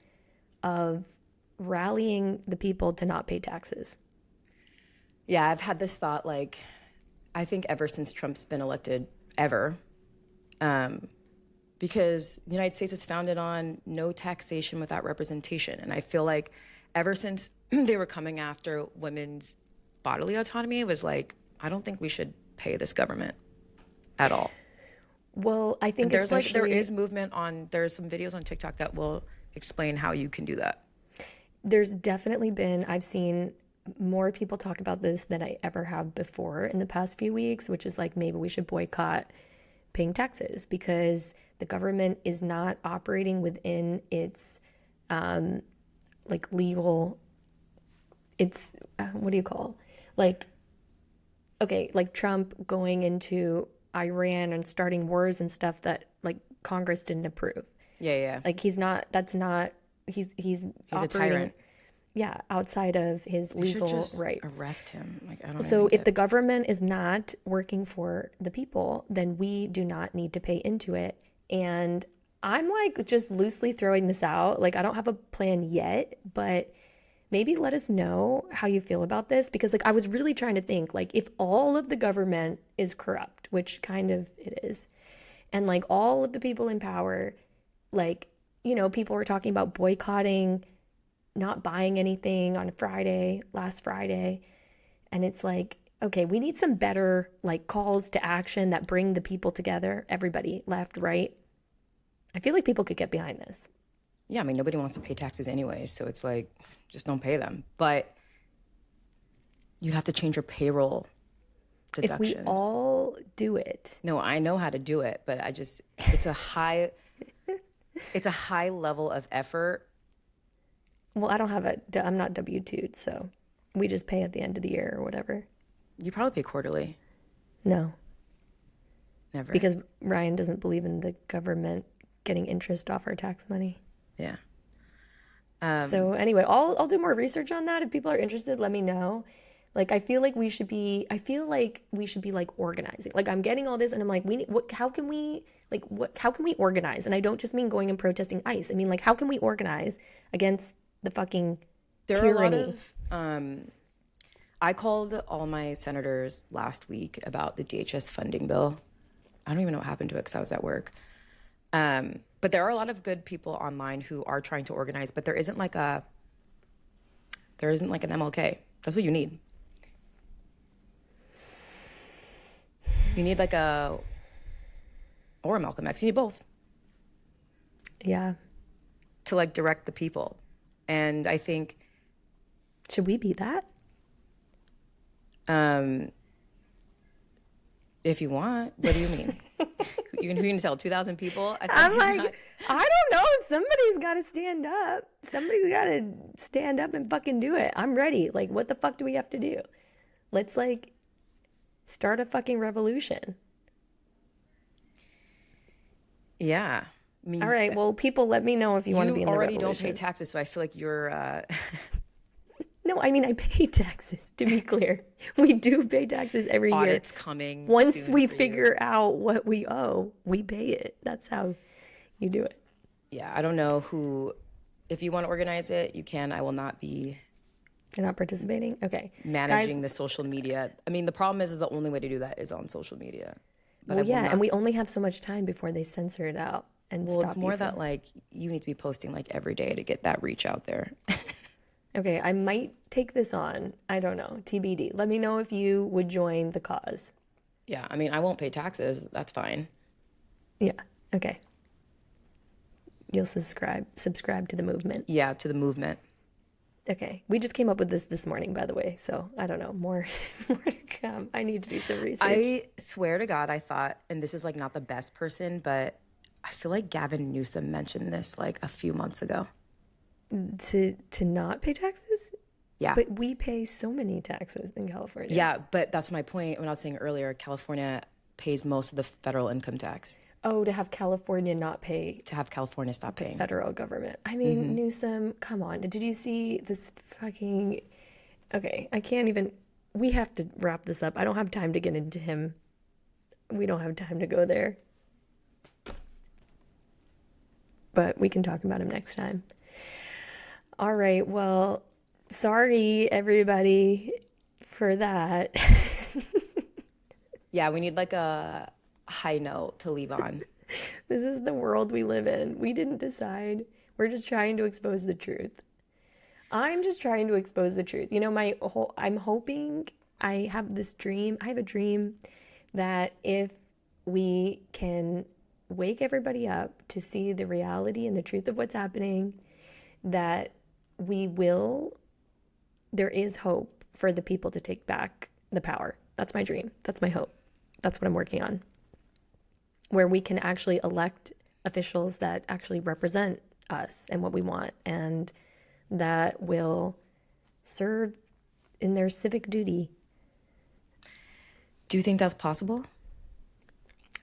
A: of rallying the people to not pay taxes.
B: Yeah, I've had this thought, like, I think ever since Trump's been elected, because the United States is founded on no taxation without representation. And I feel like ever since they were coming after women's bodily autonomy, it was like, I don't think we should pay this government at all.
A: Well, I think
B: there is movement there's some videos on TikTok that will explain how you can do that.
A: There's definitely been, I've seen more people talk about this than I ever have before in the past few weeks, which is like maybe we should boycott paying taxes because the government is not operating within its like legal, it's what do you call, like, okay, like Trump going into Iran and starting wars and stuff that like Congress didn't approve.
B: Yeah.
A: Like he's a
B: tyrant.
A: Yeah, outside of his legal rights.
B: Arrest him. Like, I don't
A: So if the government is not working for the people, then we do not need to pay into it. And I'm like just loosely throwing this out. Like I don't have a plan yet, but maybe let us know how you feel about this, because like I was really trying to think, like, if all of the government is corrupt, which kind of it is, and like all of the people in power, like, you know, people were talking about boycotting, not buying anything on last Friday. And it's like, okay, we need some better like calls to action that bring the people together, everybody, left, right. I feel like people could get behind this.
B: Yeah, I mean, nobody wants to pay taxes anyway, so it's like, just don't pay them. But you have to change your payroll deductions.
A: If we all do it.
B: No, I know how to do it, but it's a high level of effort.
A: Well, I'm not W-2'd, so we just pay at the end of the year or whatever.
B: You probably pay quarterly.
A: No.
B: Never.
A: Because Ryan doesn't believe in the government getting interest off our tax money.
B: Yeah.
A: So anyway, I'll do more research on that. If people are interested, let me know. Like, I feel like we should be like organizing. Like, I'm getting all this and I'm like, how can we organize? And I don't just mean going and protesting ICE. I mean, like, how can we organize against the fucking tyranny?
B: I called all my senators last week about the DHS funding bill. I don't even know what happened to it because I was at work. But there are a lot of good people online who are trying to organize, but there isn't like an MLK. That's what you need. You need like or a Malcolm X. You need both.
A: Yeah.
B: To like direct the people. And I think
A: Should we be that?
B: If you want. What do you mean? You're going to tell 2,000 people?
A: I'm like, I don't know. Somebody's got to stand up. Somebody's got to stand up and fucking do it. I'm ready. Like, what the fuck do we have to do? Let's, like, start a fucking revolution.
B: Yeah. I mean,
A: all right. Well, people, let me know if you want to be in the revolution.
B: You already don't pay taxes, so I feel like you're...
A: No, I mean, I pay taxes, to be clear. We do pay taxes every year.
B: Audits coming.
A: Once we figure out what we owe, we pay it. That's how you do it.
B: Yeah, I don't know who... If you want to organize it, you can. I will not be...
A: You're not participating? Okay.
B: Managing the social media. I mean, the problem is the only way to do that is on social media. But
A: well, yeah, and we only have so much time before they censor it out and stop. Well,
B: it's more that, like, you need to be posting, like, every day to get that reach out there.
A: Okay, I might take this on. I don't know. TBD. Let me know if you would join the cause.
B: Yeah, I mean, I won't pay taxes. That's fine.
A: Yeah, okay. You'll subscribe to the movement.
B: Yeah, to the movement.
A: Okay. We just came up with this morning, by the way. So I don't know. More to come. I need to do some research.
B: I swear to God, I thought, and this is like not the best person, but I feel like Gavin Newsom mentioned this like a few months ago.
A: To not pay taxes?
B: Yeah.
A: But we pay so many taxes in California.
B: Yeah, but that's my point when I was saying earlier, California pays most of the federal income tax.
A: Oh, to have California not pay.
B: To have California stop paying.
A: Federal government. I mean, Newsom, come on. Did you see this fucking... Okay, I can't even... We have to wrap this up. I don't have time to get into him. We don't have time to go there. But we can talk about him next time. All right, well, sorry, everybody, for that.
B: Yeah, we need like a high note to leave on.
A: This is the world we live in. We didn't decide. We're just trying to expose the truth. I'm just trying to expose the truth. You know, I'm hoping I have this dream. I have a dream that if we can wake everybody up to see the reality and the truth of what's happening, that there is hope for the people to take back the power. That's my dream. That's my hope. That's what I'm working on. Where we can actually elect officials that actually represent us and what we want, and that will serve in their civic duty.
B: Do you think that's possible?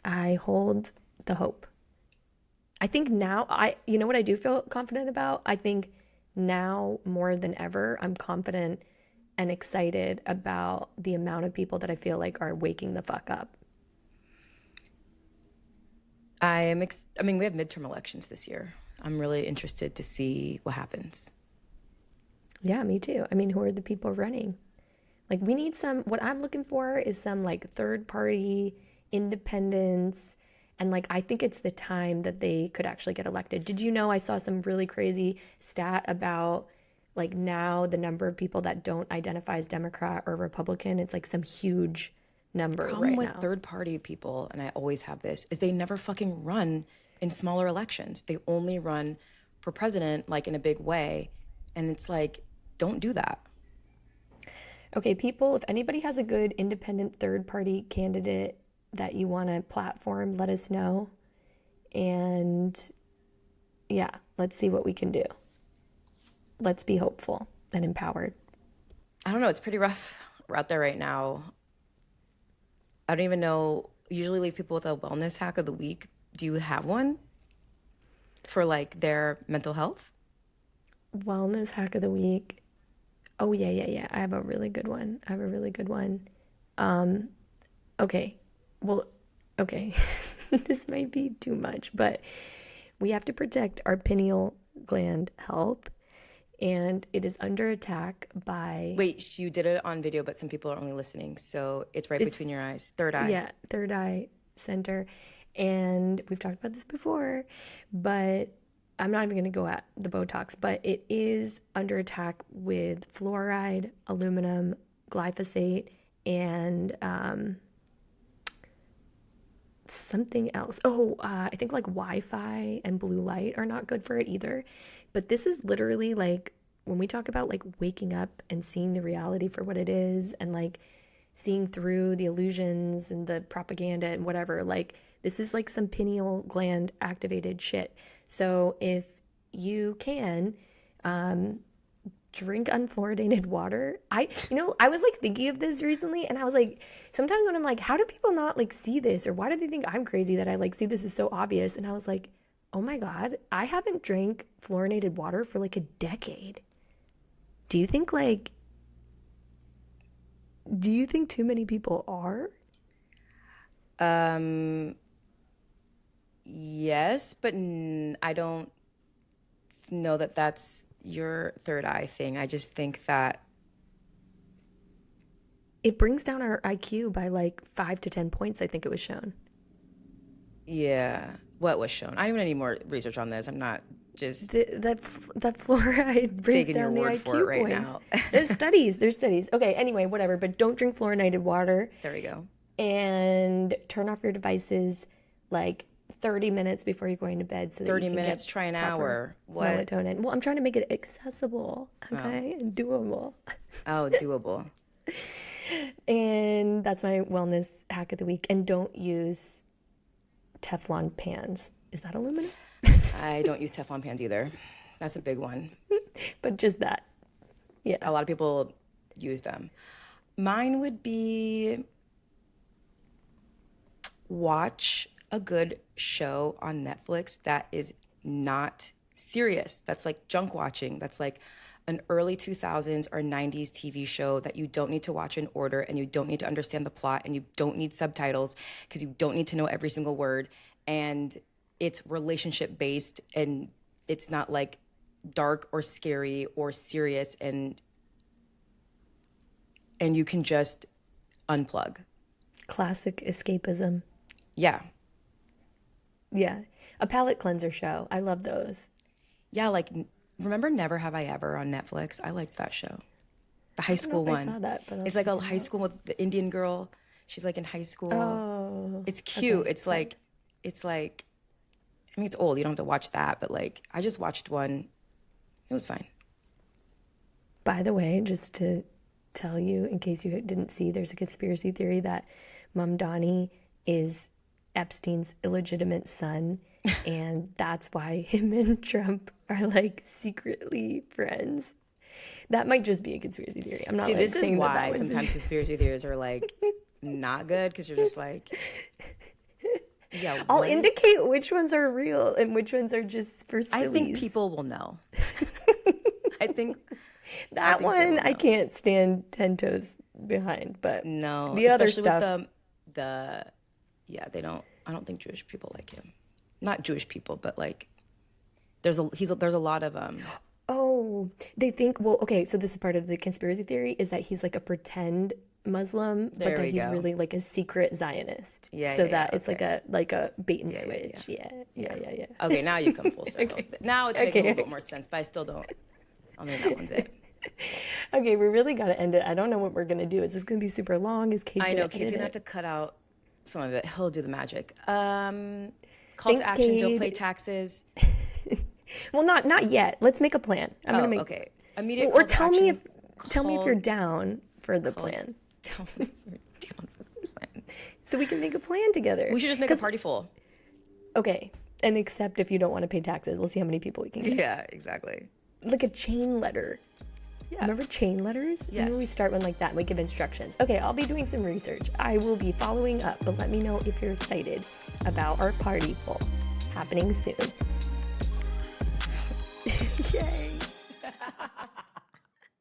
A: I hold the hope. I think now, you know what I do feel confident about? I think now more than ever, I'm confident and excited about the amount of people that I feel like are waking the fuck up.
B: I mean, we have midterm elections this year. I'm really interested to see what happens.
A: Yeah, me too. I mean, who are the people running? Like, we need what I'm looking for is some like third party independence. And like, I think it's the time that they could actually get elected. Did you know I saw some really crazy stat about like now the number of people that don't identify as Democrat or Republican? It's like some huge number right now. The problem with
B: third party people, and I always have this, is they never fucking run in smaller elections. They only run for president like in a big way. And it's like, don't do that.
A: Okay, people, if anybody has a good independent third party candidate that you want to platform, let us know. And yeah, let's see what we can do. Let's be hopeful and empowered.
B: I don't know. It's pretty rough out there right now. I don't even know. Usually leave people with a wellness hack of the week. Do you have one for like their mental health?
A: Wellness hack of the week. Oh, yeah. I have a really good one. Okay. Well, okay. This might be too much, but we have to protect our pineal gland health, and it is under attack by...
B: Wait, you did it on video, but some people are only listening, so it's between your eyes. Third eye.
A: Yeah, third eye center. And we've talked about this before, but I'm not even going to go at the Botox, but it is under attack with fluoride, aluminum, glyphosate, and something else. I think like Wi-Fi and blue light are not good for it either. But this is literally like when we talk about like waking up and seeing the reality for what it is and like seeing through the illusions and the propaganda and whatever, like this is like some pineal gland activated shit. So if you can, drink unfluoridated water. I was like thinking of this recently, and I was like, sometimes when I'm like, how do people not like see this, or why do they think I'm crazy that I like see this is so obvious? And I was like, oh my God, I haven't drank fluorinated water for like a decade. Do you think too many people are?
B: Yes, but I don't know that that's your third eye thing. I just think that
A: it brings down our IQ by like 5 to 10 points, I think it was shown.
B: Yeah. What was shown? I don't even need more research on this. I'm not just
A: that fluoride brings
B: taking
A: down
B: your
A: the
B: word
A: IQ
B: for it right
A: points.
B: now.
A: There's studies. Okay, anyway, whatever. But don't drink fluorinated water.
B: There we go.
A: And turn off your devices like 30 minutes before you're going to bed. So that
B: 30
A: you can
B: minutes,
A: get
B: try an hour. What?
A: Melatonin. Well, I'm trying to make it accessible, okay, and doable.
B: Oh, doable.
A: And that's my wellness hack of the week. And don't use Teflon pans. Is that aluminum?
B: I don't use Teflon pans either. That's a big one.
A: But just that. Yeah.
B: A lot of people use them. Mine would be watch a good show on Netflix that is not serious. That's like junk watching. That's like an early 2000s or 90s TV show that you don't need to watch in order, and you don't need to understand the plot, and you don't need subtitles because you don't need to know every single word. And it's relationship based, and it's not like dark or scary or serious, and you can just unplug.
A: Classic escapism.
B: Yeah.
A: Yeah. A palate cleanser show. I love those.
B: Yeah, like remember Never Have I Ever on Netflix? I liked that show. The high school one.
A: I saw that, but
B: it's like a high school with the Indian girl. She's like in high school.
A: Oh.
B: It's cute.
A: Okay.
B: It's like I mean, it's old. You don't have to watch that, but like I just watched one. It was fine.
A: By the way, just to tell you, in case you didn't see, there's a conspiracy theory that Mom Donnie is Epstein's illegitimate son, and that's why him and Trump are like secretly friends. That might just be a conspiracy theory. I'm not.
B: See,
A: like,
B: this is
A: saying
B: why
A: that
B: sometimes conspiracy theories are like not good, because you're just like, yeah.
A: I'll
B: what?
A: indicate which ones are real and which ones are just for sillies.
B: I think people will know. I think
A: I can't stand 10 toes behind, but
B: no,
A: the other
B: especially
A: stuff.
B: With they don't. I don't think Jewish people like him. Not Jewish people, but like there's a lot of
A: Oh, they think, well, okay, so this is part of the conspiracy theory, is that he's like a pretend Muslim, but that he's really like a secret Zionist.
B: Yeah.
A: So
B: yeah,
A: that
B: yeah,
A: it's like a bait and switch. Yeah.
B: Okay, now you've come full circle.
A: Okay.
B: Now it's making a little bit more sense, but I still don't. I mean, that one's it.
A: Okay, we really got to end it. I don't know what we're going to do. Is this going to be super long? Is Kate
B: I know
A: gonna
B: Kate's
A: edit
B: gonna
A: it?
B: have to cut out some of it. He'll do the magic. Call
A: Thanks,
B: to action:
A: Kate.
B: don't pay taxes.
A: Well, not yet. Let's make a plan. I'm gonna make.
B: Okay. Immediate.
A: Or
B: call to
A: tell
B: action,
A: me if you're down for the plan,
B: Tell me if you're down for the plan.
A: so we can make a plan together.
B: We should just make a party full.
A: Okay, and except if you don't want to pay taxes, we'll see how many people we can get.
B: Yeah, exactly.
A: Like a chain letter.
B: Yeah.
A: Remember chain letters?
B: Yes.
A: Maybe we start one like that and we give instructions. Okay, I'll be doing some research. I will be following up, but let me know if you're excited about our party full happening soon. Yay.